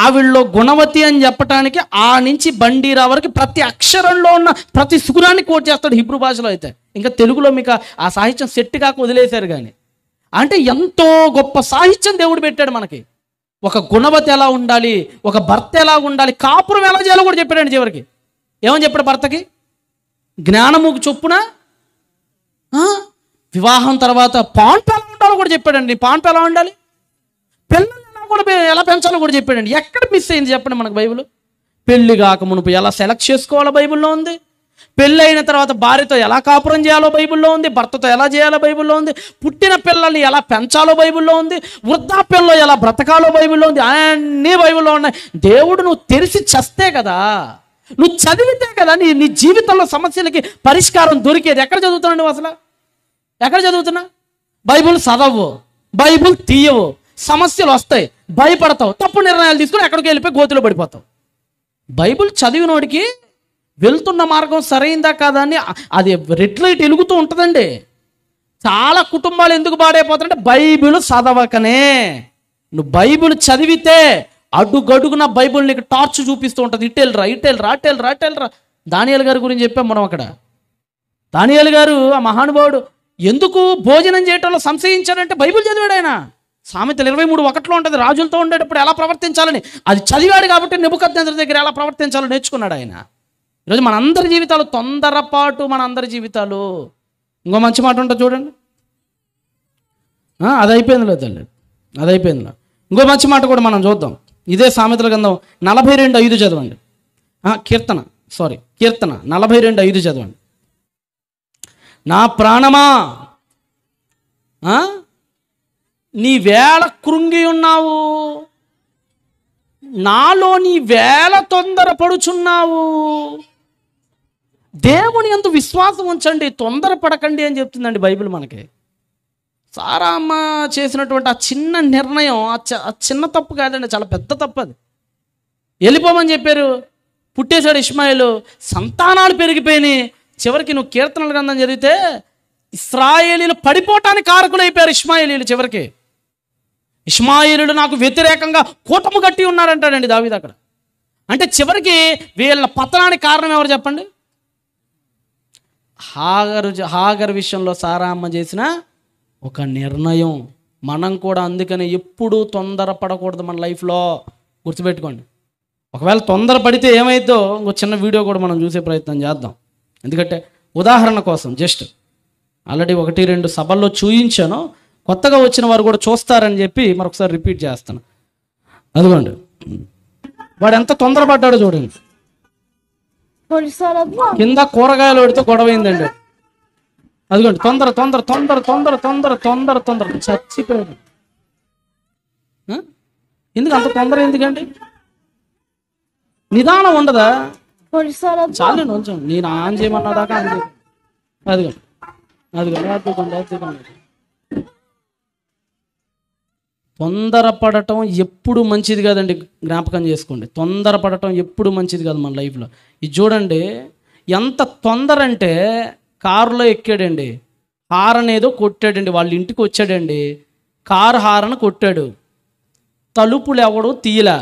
ఆవిళ్ళలో గుణవతి అని చెప్పడానికి ఆ నుంచి బండీరా వరకు ప్రతి అక్షరంలో ఉన్న ప్రతి సుగుణాన్ని కోట్ చేస్తాడు హిబ్రూ భాషలో. అయితే ఇంకా తెలుగులో మీకు ఆ సాహిత్యం సెట్ కాక వదిలేశారు. కానీ అంటే ఎంతో గొప్ప సాహిత్యం దేవుడు పెట్టాడు మనకి. ఒక గుణవతి ఎలా ఉండాలి, ఒక భర్త ఎలా ఉండాలి, కాపురం ఎలా చేయాలో కూడా చెప్పాడండి. చివరికి ఏమని చెప్పాడు? భర్తకి జ్ఞానముకు చొప్పున వివాహం తర్వాత పాన్పు ఎలా ఉండాలో కూడా చెప్పాడండి. పాన్పు ఎలా ఉండాలి, పిల్లలు ఎలా కూడా ఎలా పెంచాలో కూడా చెప్పాడండి. ఎక్కడ మిస్ అయింది చెప్పండి మనకు బైబిల్? పెళ్లి కాక మునుపు ఎలా సెలెక్ట్ చేసుకోవాలో బైబిల్లో ఉంది. పెళ్ళి అయిన తర్వాత భార్యతో ఎలా కాపురం చేయాలో బైబిల్లో ఉంది. భర్తతో ఎలా చేయాలో బైబిల్లో ఉంది. పుట్టిన పిల్లల్ని ఎలా పెంచాలో బైబిల్లో ఉంది. వృద్ధాప్యంలో ఎలా బ్రతకాలో బైబిల్లో ఉంది. అన్నీ బైబిల్లో ఉన్నాయి. దేవుడు నువ్వు తెరిచి చస్తే కదా, నువ్వు చదివితే కదా నీ జీవితంలో సమస్యలకి పరిష్కారం దొరికేది. ఎక్కడ చదువుతున్నావు నువ్వు అసలు? ఎక్కడ చదువుతున్నా? బైబిల్ చదవవు, బైబిల్ తీయవు, సమస్యలు వస్తాయి, భయపడతావు, తప్పు నిర్ణయాలు తీసుకుని ఎక్కడికి వెళ్ళిపోయి గోతిలో పడిపోతావు. బైబిల్ చదివినోడికి వెళ్తున్న మార్గం సరైందా కాదా అని అది రెడ్ లైట్ వెలుగుతూ ఉంటుందండి. చాలా కుటుంబాలు ఎందుకు పాడైపోతారంటే బైబిల్ చదవకనే. నువ్వు బైబిల్ చదివితే అడుగడుగున బైబిల్ నీకు టార్చ్ చూపిస్తూ ఉంటుంది. ఇటెల్రా ఇటెల్రా అటెల్రా అటెల్రా. దానియేలు గారి గురించి చెప్పాం మనం అక్కడ. దానియేలు గారు ఆ మహానుభావుడు ఎందుకు భోజనం చేయటంలో సంశయించాడంటే బైబిల్ చదివాడు ఆయన. సామెతలు 23:1 ఉంటుంది, రాజులతో ఉండేటప్పుడు ఎలా ప్రవర్తించాలని. అది చదివాడు కాబట్టి నెబుకద్నెజరు దగ్గర ఎలా ప్రవర్తించాలో నేర్చుకున్నాడు ఆయన. ఈరోజు మనందరి జీవితాలు తొందరపాటు, మనందరి జీవితాలు. ఇంకో మంచి మాట ఉంటుంది చూడండి. అది అయిపోయిందిలే తల్లి, అది అయిపోయిందిలే. ఇంకో మంచి మాట కూడా మనం చూద్దాం. ఇదే సామెతల గ్రంథం 42:5 చదవండి. కీర్తన 42:5 చదవండి. నా ప్రాణమా నీ వేళ కృంగి ఉన్నావు, నాలో నీ వేళ తొందరపడుచున్నావు. దేవుని యందు విశ్వాసం ఉంచండి, తొందరపడకండి అని చెప్తుందండి బైబిల్ మనకి. సారా అమ్మ చేసినటువంటి ఆ చిన్న నిర్ణయం, ఆ చిన్న తప్పు కాదండి, చాలా పెద్ద తప్పు అది. వెళ్ళిపోమని చెప్పారు, పుట్టేశాడు ఇష్మాయేలు, సంతానాలు పెరిగిపోయినాయి. చివరికి నువ్వు కీర్తనల గ్రంథం చదివితే ఇశ్రాయేలీలు పడిపోవటానికి కారకులు అయిపోయారు ఇష్మాయేలీలు. చివరికి ఇష్మాయేలీలు నాకు వ్యతిరేకంగా కూటము కట్టి ఉన్నారంటాడండి దావీదు అక్కడ. అంటే చివరికి వీళ్ళ పతనానికి కారణం ఎవరు చెప్పండి? హాగరు విషయంలో సారా అమ్మ చేసిన ఒక నిర్ణయం. మనం కూడా అందుకని ఎప్పుడూ తొందరపడకూడదు మన లైఫ్లో, గుర్తుపెట్టుకోండి. ఒకవేళ తొందరపడితే ఏమైద్దో ఇంకో చిన్న వీడియో కూడా మనం చూసే ప్రయత్నం చేద్దాం. ఎందుకంటే ఉదాహరణ కోసం జస్ట్ ఆల్రెడీ 1-2 సభల్లో చూయించాను, కొత్తగా వచ్చిన వారు కూడా చూస్తారని చెప్పి మరొకసారి రిపీట్ చేస్తాను. అదిగోండి, వాడు ఎంత తొందరపడ్డాడో చూడండి. కింద కూరగాయలు పెడితే గొడవైందండి. అదిగోండి, తొందర తొందర తొందర తొందర తొందర తొందర తొందర చచ్చిపోయాడు. ఎందుకు అంత తొందర? ఎందుకండి నిదానం ఉండదా? చాలు కొంచెం, నేను ఆన్ చేయమన్నా దాకా ఆన్ చేయ. అదిగోండి అదిగోండి అద్దుకోండి అద్దుకోండి. తొందరపడటం ఎప్పుడు మంచిది కాదండి, జ్ఞాపకం చేసుకోండి. తొందరపడటం ఎప్పుడు మంచిది కాదు మన లైఫ్లో. ఇది చూడండి, ఎంత తొందర అంటే కారులో ఎక్కాడండి, హారన్ ఏదో కొట్టాడండి, వాళ్ళ ఇంటికి వచ్చాడండి, కారు హారన్ కొట్టాడు, తలుపులు ఎవడు తీయలే.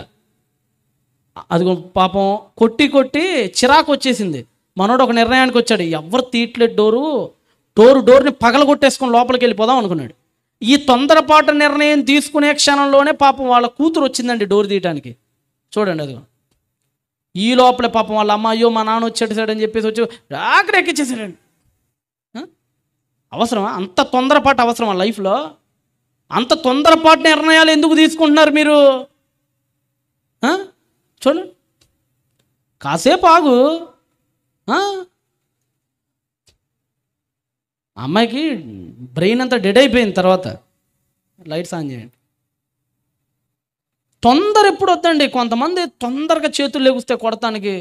అది పాపం కొట్టి కొట్టి చిరాకు వచ్చేసింది. మనోడు ఒక నిర్ణయానికి వచ్చాడు, ఎవరు తీయట్లేదు డోర్ని పగల కొట్టేసుకొని లోపలికి వెళ్ళిపోదాం అనుకున్నాడు. ఈ తొందరపాటు నిర్ణయం తీసుకునే క్షణంలోనే పాపం వాళ్ళ కూతురు వచ్చిందండి డోర్ తీయటానికి. చూడండి, అదిగో ఈ లోపలే పాపం వాళ్ళ అమ్మ, అయ్యో మా నాన్న వచ్చేసాడని చెప్పేసి వచ్చి అక్కడ ఎక్కిచ్చేసాడండి. అవసరమా అంత తొందరపాటు? అవసరమా లైఫ్లో? అంత తొందరపాటు నిర్ణయాలు ఎందుకు తీసుకుంటున్నారు మీరు? చూడండి, కాసేపు ఆగు. అమ్మాయికి బ్రెయిన్ అంతా డెడ్ అయిపోయిన తర్వాత లైట్స్ ఆన్ చేయండి. తొందర ఎప్పుడు వద్దండి. కొంతమంది తొందరగా చేతులు లెగుస్తే కొడతానికి,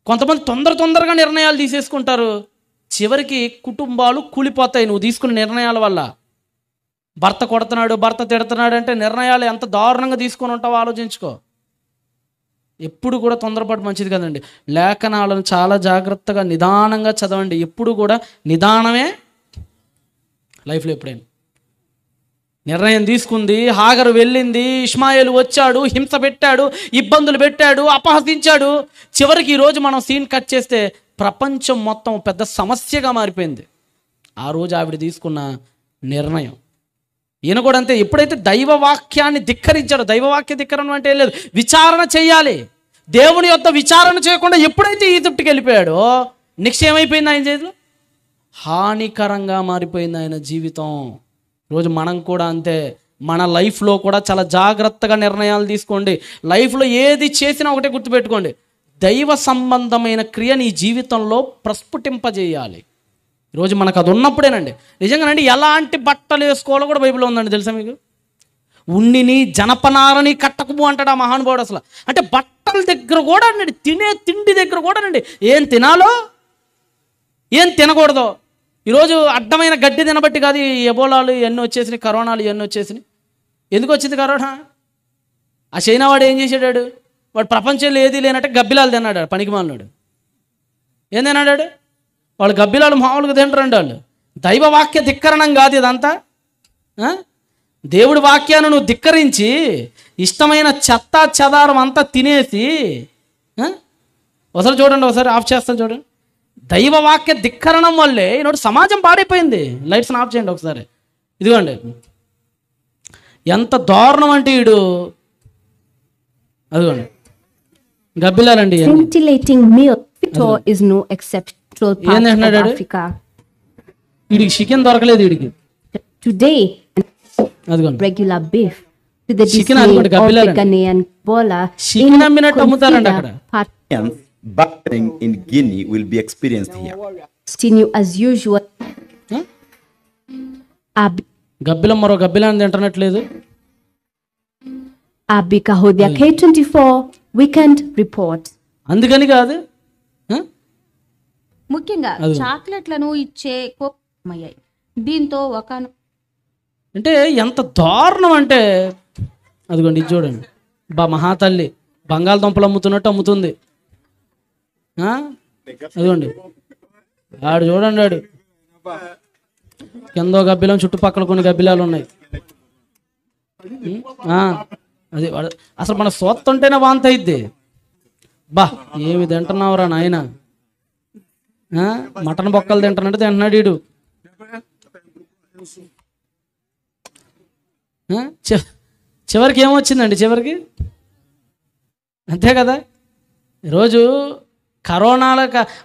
కొంతమంది తొందరగా నిర్ణయాలు తీసేసుకుంటారు. చివరికి కుటుంబాలు కూలిపోతాయి నువ్వు తీసుకున్న నిర్ణయాల వల్ల. భర్త కొడుతున్నాడు, భర్త తిడుతున్నాడు అంటే నిర్ణయాలు ఎంత దారుణంగా తీసుకొని ఉంటావో ఆలోచించుకో. ఎప్పుడు కూడా తొందరపాటు మంచిది కదండి. లేఖనాలను చాలా జాగ్రత్తగా నిదానంగా చదవండి. ఎప్పుడు కూడా నిదానమే లైఫ్లో. ఎప్పుడైనా నిర్ణయం తీసుకుంది, హాగరు వెళ్ళింది, ఇష్మాయేలు వచ్చాడు, హింస పెట్టాడు, ఇబ్బందులు పెట్టాడు, అపహసించాడు. చివరికి ఈరోజు మనం సీన్ కట్ చేస్తే ప్రపంచం మొత్తం పెద్ద సమస్యగా మారిపోయింది ఆ రోజు ఆవిడ తీసుకున్న నిర్ణయం. ఈయన కూడా అంతే. ఎప్పుడైతే దైవవాక్యాన్ని ధిక్కరించాడో, దైవవాక్య ధిక్కరణ అంటే ఏం లేదు, విచారణ చేయాలి. దేవుని యొక్క విచారణ చేయకుండా ఎప్పుడైతే ఈజిప్ట్కి వెళ్ళిపోయాడో నెక్స్ట్ ఏమైపోయింది ఆయన చేతిలో? హానికరంగా మారిపోయింది ఆయన జీవితం. ఈరోజు మనం కూడా అంతే. మన లైఫ్లో కూడా చాలా జాగ్రత్తగా నిర్ణయాలు తీసుకోండి. లైఫ్లో ఏది చేసినా ఒకటే గుర్తుపెట్టుకోండి, దైవ సంబంధమైన క్రియ నీ జీవితంలో ప్రస్ఫుటింపజేయాలి. ఈరోజు మనకు అది ఉన్నప్పుడేనండి నిజంగానండి ఎలాంటి బట్టలు వేసుకోవాలో కూడా బైబిల్లో ఉందండి. తెలుసా మీకు? ఉన్నిని జనపనారని కట్టకుము అంటాడు ఆ మహానుభావుడు. అసలు అంటే బట్టల దగ్గర కూడా అండి, తినే తిండి దగ్గర కూడా అండి, ఏం తినాలో ఏం తినకూడదో. ఈరోజు అడ్డమైన గడ్డి తినబట్టి కాదు ఈ ఎబోలాలు ఇవన్నీ వచ్చేసినాయి, కరోనాలు ఇవన్నీ వచ్చేసినాయి. ఎందుకు వచ్చింది కరోనా? ఆ చైనా వాడు ఏం చేసాడు? వాడు ప్రపంచంలో ఏది లేనట్టే గబ్బిలాలు తిన్నాడు. పనికి మాలినాడు. ఏం తిన్నాడు? వాళ్ళు గబ్బిలాలు మామూలుగా తింటారండి. వాళ్ళు దైవవాక్య ధిక్కరణం కాదు ఇదంతా. దేవుడి వాక్యాన్ని నువ్వు ధిక్కరించి ఇష్టమైన చెత్త చెదారం అంతా తినేసి ఒకసారి చూడండి, ఒకసారి ఆఫ్ చేస్తాను చూడండి. దైవవాక్య ధిక్కరణం వల్లే ఈనాడు సమాజం పాడైపోయింది. లైట్స్ని ఆఫ్ చేయండి ఒకసారి. ఇదిగోండి ఎంత దారుణం అంటే వీడు, అదిగోండి గబ్బిలాలండి. వీడికి చికెన్ దొరకలేదు. వీడికి regular beef to the chicken అనుకోండి, గబ్బిలాలండి. చికెన్ అమ్మినట్టు అమ్ముతారండి అక్కడ. Bartering in Guinea will be experienced here. Continue as usual. గబ్బిలం మరో గబ్బిలాన్ని తింటనట్లేదు. Abika Hodia K24 weekend report. అందుకని కాదు, ముఖ్యంగా చాక్లెట్లను ఇచ్చే కోపమయ్యాయి. దీంతో ఒక అంటే ఎంత దారుణం అంటే, అదిగోండి ఇది చూడండి, మహాతల్లి బంగాళదుంపలు అమ్ముతున్నట్టు అమ్ముతుంది. అదిగోండి ఆడు చూడండి, ఆడు కిందో గబ్బిలం, చుట్టుపక్కల కొన్ని గబ్బిలాలు ఉన్నాయి. అది అసలు మన సోత్తుంటేనే వాంత అయిద్ది. ఏమి తింటున్నావురా నాయన, మటన్ బొక్కలు తింటున్నట్టు తింటున్నాడు వీడు. చివరికి ఏమొచ్చిందండి, చివరికి అంతే కదా. ఈరోజు కరోనాల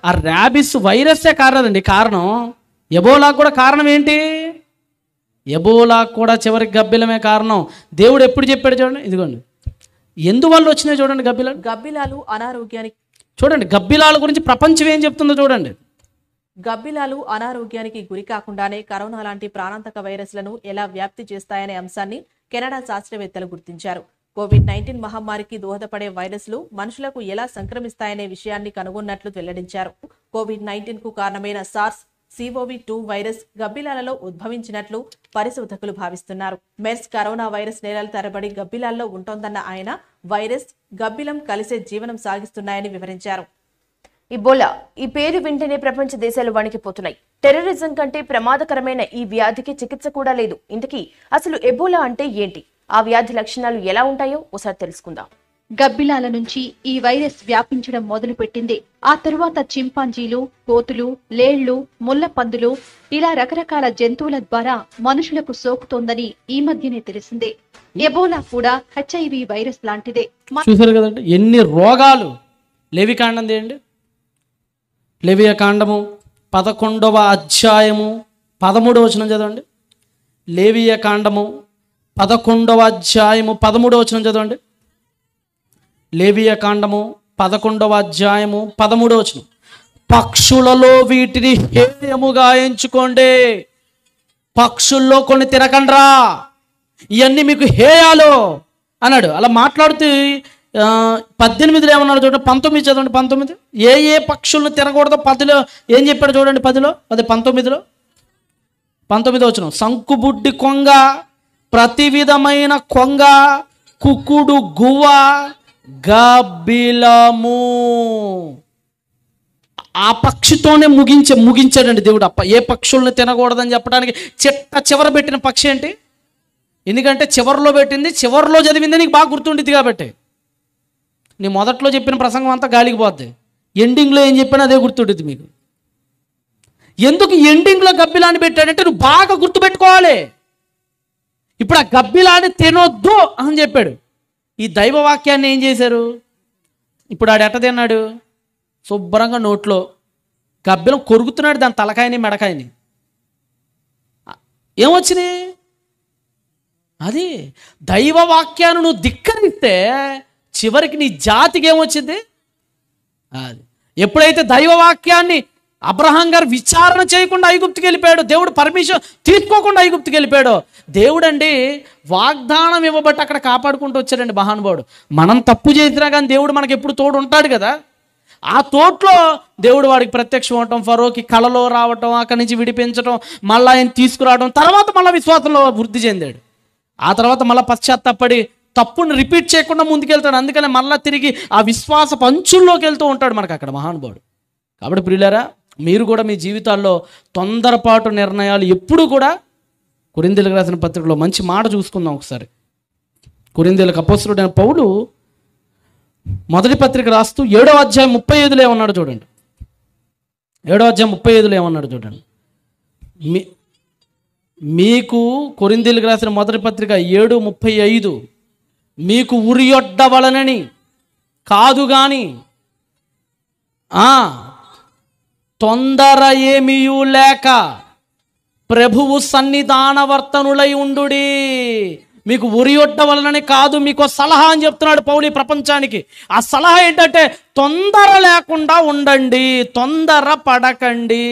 ఆ ర్యాబిస్ వైరస్సే కారణండి, కారణం. ఎబోలాకు కూడా కారణం ఏంటి? ఎబోలాకు కూడా చివరికి గబ్బిలమే కారణం. దేవుడు ఎప్పుడు చెప్పాడు చూడండి, ఇదిగోండి ఎందువల్ల వచ్చినాయి చూడండి గబ్బిలాలు అనారోగ్యానికి. చూడండి గబ్బిలాల గురించి ప్రపంచం ఏం చెప్తుందో చూడండి. గబ్బిలాలు అనారోగ్యానికి గురి కాకుండానే కరోనా లాంటి ప్రాణాంతక వైరస్లను ఎలా వ్యాప్తి చేస్తాయనే అంశాన్ని కెనడా శాస్త్రవేత్తలు గుర్తించారు. కోవిడ్-19 మహమ్మారికి దోహదపడే వైరస్లు మనుషులకు ఎలా సంక్రమిస్తాయనే విషయాన్ని కనుగొన్నట్లు వెల్లడించారు. కోవిడ్-19 కు కారణమైన సార్స్ CoV-2 వైరస్ గబ్బిలాలలో ఉద్భవించినట్లు పరిశోధకులు భావిస్తున్నారు. మెర్స్ కరోనా వైరస్ నెలల తరబడి గబ్బిలాల్లో ఉంటోందన్న ఆయన, వైరస్ గబ్బిలం కలిసే జీవనం సాగిస్తున్నాయని వివరించారు. ఇబోలా ఈ పేరు వింటేనే ప్రపంచ దేశాలు వణికిపోతున్నాయి. టెర్రరిజం కంటే ప్రమాదకరమైన ఈ వ్యాధికి చికిత్స కూడా లేదు. ఇంతకీ అసలు ఎబోలా అంటే ఏంటి, ఆ వ్యాధి లక్షణాలు ఎలా ఉంటాయో ఒకసారి తెలుసుకుందాం. గబ్బిలాల నుంచి ఈ వైరస్ వ్యాపించడం మొదలుపెట్టింది. ఆ తరువాత చింపాంజీలు, కోతులు, లేళ్లు, ముళ్ల పందులు ఇలా రకరకాల జంతువుల ద్వారా మనుషులకు సోకుతోందని ఈ మధ్యనే తెలిసిందే. ఎబోలా కూడా HIV వైరస్ లాంటిదే. చూసారు కదండి ఎన్ని రోగాలు. లేవికాండం తీయండి, లేవియ కాండము 11వ అధ్యాయము 13వ వచనం చదవండి. లేవియ కాండము 11వ అధ్యాయము 13వ వచనం చదవండి. లేవియ కాండము 11వ అధ్యాయము 13వ వచనం. పక్షులలో వీటిని హేయముగా ఎంచుకోండి, పక్షుల్లో కొన్ని తినకండ్రా, ఇవన్నీ మీకు హేయాలు అన్నాడు. అలా మాట్లాడుతూ 18 ఏమన్నాడు చూడండి, 19 చదవండి. 19 ఏ పక్షులను తినకూడదో 10లో ఏం చెప్పాడు చూడండి. 10లో అదే 19వ వచనం. సంకుబుడ్డి కొంగ, ప్రతి విధమైన కొంగ, కుక్కుడు గువ్వ, గబ్బిలము. ఆ పక్షితోనే ముగించాడండి దేవుడు. ఏ పక్షుల్ని తినకూడదని చెప్పడానికి చివర పెట్టిన పక్షి ఏంటి? ఎందుకంటే చివరిలో పెట్టింది, చివరిలో చదివింది నీకు బాగా గుర్తుండిద్ది కాబట్టి. నీ మొదట్లో చెప్పిన ప్రసంగం అంతా గాలికి పోద్ది, ఎండింగ్లో ఏం చెప్పినా అదే గుర్తుండిద్ది మీకు. ఎందుకు ఎండింగ్లో గబ్బిలాన్ని పెట్టాడంటే నువ్వు బాగా గుర్తుపెట్టుకోవాలి. ఇప్పుడు ఆ గబ్బిలాన్ని తినొద్దు అని చెప్పాడు. ఈ దైవవాక్యాన్ని ఏం చేశారు? ఇప్పుడు ఆడు ఎట్ట తిన్నాడు? శుభ్రంగా నోట్లో గబ్బిలం కొరుకుతున్నాడు, దాని తలకాయని మెడకాయని. ఏమొచ్చినాయి? అది దైవవాక్యాన్ని నువ్వు ధిక్కరిస్తే చివరికి నీ జాతికి ఏమొచ్చింది? అది ఎప్పుడైతే దైవవాక్యాన్ని అబ్రహాం గారు విచారణ చేయకుండా ఐగుప్తుకి వెళ్ళిపోయాడు, దేవుడు పర్మిషన్ తీసుకోకుండా ఐగుప్తుకి వెళ్ళిపోయాడు. దేవుడు అండి వాగ్దానం ఇవ్వబట్టి అక్కడ కాపాడుకుంటూ వచ్చాడండి మహానుభావుడు. మనం తప్పు చేసినా కానీ దేవుడు మనకి ఎప్పుడు తోడు ఉంటాడు కదా. ఆ తోటలో దేవుడు వాడికి ప్రత్యక్షం అవటం, ఫరోకి కళలో రావటం, అక్కడి నుంచి విడిపించడం, మళ్ళీ ఆయన తీసుకురావడం, తర్వాత మళ్ళీ విశ్వాసంలో వృద్ధి చెందాడు. ఆ తర్వాత మళ్ళీ పశ్చాత్తాపడి తప్పును రిపీట్ చేయకుండా ముందుకెళ్తాడు. అందుకని మళ్ళీ తిరిగి ఆ విశ్వాస పంచుల్లోకి వెళ్తూ ఉంటాడు మనకు అక్కడ మహానుభావుడు. కాబట్టి ప్రియులారా, మీరు కూడా మీ జీవితాల్లో తొందరపాటు నిర్ణయాలు ఎప్పుడు కూడా, కొరింథీయులకు రాసిన పత్రికలో మంచి మాట చూసుకుందాం ఒకసారి. కొరింథీయులకు అపోస్తలుడైన పౌలు మొదటి పత్రిక రాస్తూ 7వ అధ్యాయం 35లో ఏమన్నాడు చూడండి. 7వ అధ్యాయం 35లో ఏమన్నాడు చూడండి. మీకు కొరింథీయులకు రాసిన మొదటి పత్రిక 7:35, మీకు ఉరియొడ్డవలనని కాదు గాని తొందర ఏమీయూ లేక ప్రభువు సన్నిధానవర్తనులై ఉండుడి. మీకు ఉరియొడ్డవలనని కాదు, మీకు సలహా అని చెప్తున్నాడు పౌలు ప్రపంచానికి. ఆ సలహా ఏంటంటే తొందర లేకుండా ఉండండి, తొందర పడకండి.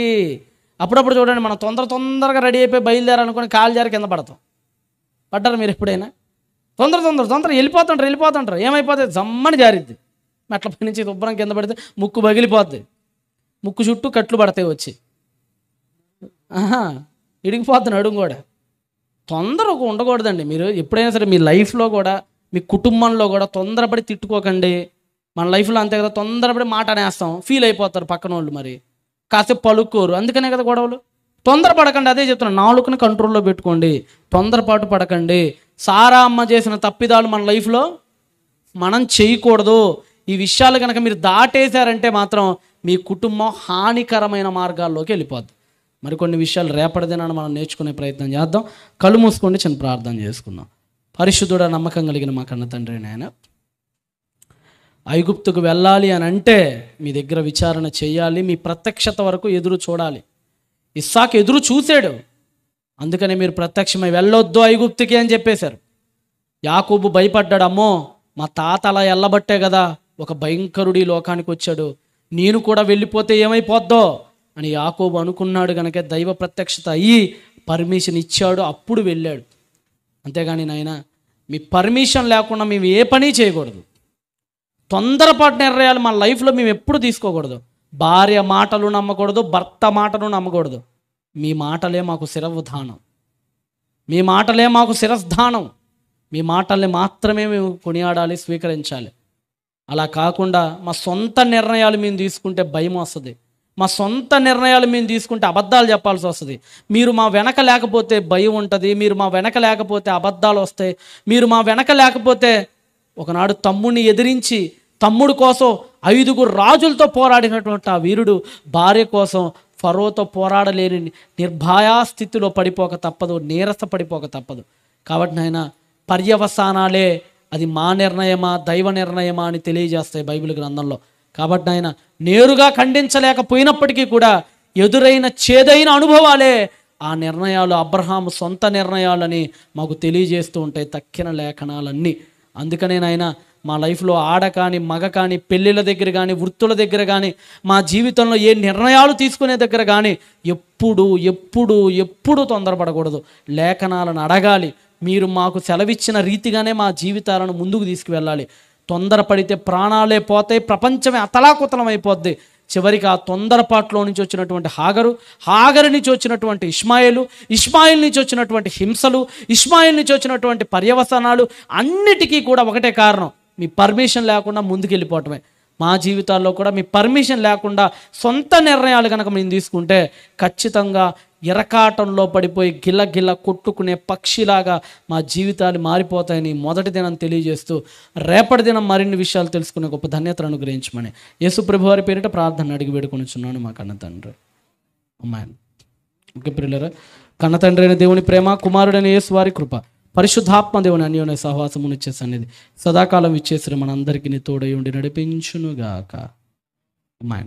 అప్పుడప్పుడు చూడండి, మనం తొందరగా రెడీ అయిపోయి బయలుదేరాలనుకుని కాలు జారి కింద పడతాం. పడ్డారు మీరు ఎప్పుడైనా? తొందర వెళ్ళిపోతుంటారు. ఏమైపోతుంది? జమ్మని జారిద్ది. మెట్ల పై నుంచి శుభ్రం కింద పడితే ముక్కు పగిలిపోద్ది, ముక్కు చుట్టూ కట్లు పడతాయి వచ్చి, ఇడిగిపోతుంది అడుగు కూడా. తొందరగా ఉండకూడదండి. మీరు ఎప్పుడైనా సరే మీ లైఫ్లో కూడా మీ కుటుంబంలో కూడా తొందరపడి తిట్టుకోకండి. మన లైఫ్లో అంతే కదా, తొందరపడి మాట అనేస్తాం, ఫీల్ అయిపోతారు పక్కన వాళ్ళు, మరి కాసేపు పలుకోరు, అందుకనే కదా గొడవలు. తొందరపడకండి, అదే చెప్తున్నాను, నాలుకని కంట్రోల్లో పెట్టుకోండి, తొందరపాటు పడకండి. సారా అమ్మ చేసిన తప్పిదాలు మన లైఫ్లో మనం చేయకూడదు. ఈ విషయాలు కనుక మీరు దాటేశారంటే మాత్రం మీ కుటుంబం హానికరమైన మార్గాల్లోకి వెళ్ళిపోద్ది. మరికొన్ని విషయాలు రేపటి దినాన మనం నేర్చుకునే ప్రయత్నం చేద్దాం. కళ్ళు మూసుకోండి, చిన్న ప్రార్థన చేసుకుందాం. పరిశుద్ధుడ, నమ్మకం కలిగిన మా కన్న తండ్రి నాయన, ఐగుప్తుకు వెళ్ళాలి అని అంటే మీ దగ్గర విచారణ చేయాలి, మీ ప్రత్యక్షత వరకు ఎదురు చూడాలి. ఇస్సాకు ఎదురు చూశాడు, అందుకనే మీరు ప్రత్యక్షమై వెళ్ళొద్దు ఐగుప్తుకి అని చెప్పేశారు. యాకోబు భయపడ్డాడు, అమ్మో మా తాత అలా వెళ్ళబట్టే కదా ఒక భయంకరుడు ఈ లోకానికి వచ్చాడు, నేను కూడా వెళ్ళిపోతే ఏమైపోద్దో అని యాకోబు అనుకున్నాడు. కనుక దైవ ప్రత్యక్షత అయ్యి పర్మిషన్ ఇచ్చాడు, అప్పుడు వెళ్ళాడు. అంతేగాని నాయన మీ పర్మిషన్ లేకుండా మేము ఏ పని చేయకూడదు. తొందరపాటు నిర్ణయాలు మన లైఫ్లో మేము ఎప్పుడు తీసుకోకూడదు. భార్య మాటలు నమ్మకూడదు, భర్త మాటలు నమ్మకూడదు. మీ మాటలే మాకు శిరవధానం, మీ మాటలే మాకు శిరస్ధానం. మీ మాటల్ని మాత్రమే మేము కొనియాడాలి, స్వీకరించాలి. అలా కాకుండా మా సొంత నిర్ణయాలు మేము తీసుకుంటే భయం వస్తుంది, మా సొంత నిర్ణయాలు మేము తీసుకుంటే అబద్ధాలు చెప్పాల్సి వస్తుంది. మీరు మా వెనక లేకపోతే భయం ఉంటుంది, మీరు మా వెనక లేకపోతే అబద్ధాలు వస్తాయి, మీరు మా వెనక లేకపోతే ఒకనాడు తమ్ముడిని ఎదిరించి తమ్ముడు కోసం 5 రాజులతో పోరాడినటువంటి ఆ వీరుడు భార్య కోసం ఫరోతో పోరాడలేని నిర్భయా స్థితిలో పడిపోక తప్పదు, నీరస పడిపోక తప్పదు. కాబట్టి నాయన పర్యవసానాలే అది మా నిర్ణయమా దైవ నిర్ణయమా అని తెలియజేస్తాయి బైబిల్ గ్రంథంలో. కాబట్టి నాయన నేరుగా ఖండించలేకపోయినప్పటికీ కూడా ఎదురైన చేదైన అనుభవాలే ఆ నిర్ణయాలు అబ్రహాము సొంత నిర్ణయాలని మాకు తెలియజేస్తూ ఉంటాయి తక్కిన లేఖనాలన్నీ. అందుకనే నాయన మా లైఫ్లో ఆడ కానీ మగ కానీ పెళ్ళిళ్ళ దగ్గర కానీ వృత్తుల దగ్గర కానీ మా జీవితంలో ఏ నిర్ణయాలు తీసుకునే దగ్గర కానీ ఎప్పుడు ఎప్పుడు ఎప్పుడు తొందరపడకూడదు. లేఖనాలను అడగాలి, మీరు మాకు సెలవిచ్చిన రీతిగానే మా జీవితాలను ముందుకు తీసుకువెళ్ళాలి. తొందరపడితే ప్రాణాలే పోతాయి, ప్రపంచమే అతలాకుతలం అయిపోద్ది. చివరికి ఆ తొందరపాట్లో నుంచి వచ్చినటువంటి హాగరు నుంచి వచ్చినటువంటి ఇష్మాయిల్ నుంచి వచ్చినటువంటి హింసలు, ఇష్మాయిల్ నుంచి వచ్చినటువంటి పర్యవసానాలు అన్నిటికీ కూడా ఒకటే కారణం, మీ పర్మిషన్ లేకుండా ముందుకెళ్ళిపోవటమే. మా జీవితాల్లో కూడా మీ పర్మిషన్ లేకుండా సొంత నిర్ణయాలు కనుక మేము తీసుకుంటే ఖచ్చితంగా ఎరకాటంలో పడిపోయి గిల్ల కొట్టుకునే పక్షిలాగా మా జీవితాలు మారిపోతాయని మొదటి దినం తెలియజేస్తూ రేపటి దినం మరిన్ని విషయాలు తెలుసుకునే గొప్ప ధన్యతను అనుగ్రహించమని యేసు ప్రభు వారి పేరిట ప్రార్థన అడిగి వేడుకొనిచున్నాను మా కన్న తండ్రి. అమ్మాయి ఓకే ప్రియులారా, కన్న తండ్రి అయిన దేవుని ప్రేమ, కుమారుడైన యేసు వారి కృప, పరిశుద్ధాత్మ దేవుని అన్యోన్య సహవాసమునిచ్చే సన్నిధి సదాకాలం ఇచ్చేసిన మనందరికీ తోడై ఉండి నడిపించునుగాక. అమ్మాయి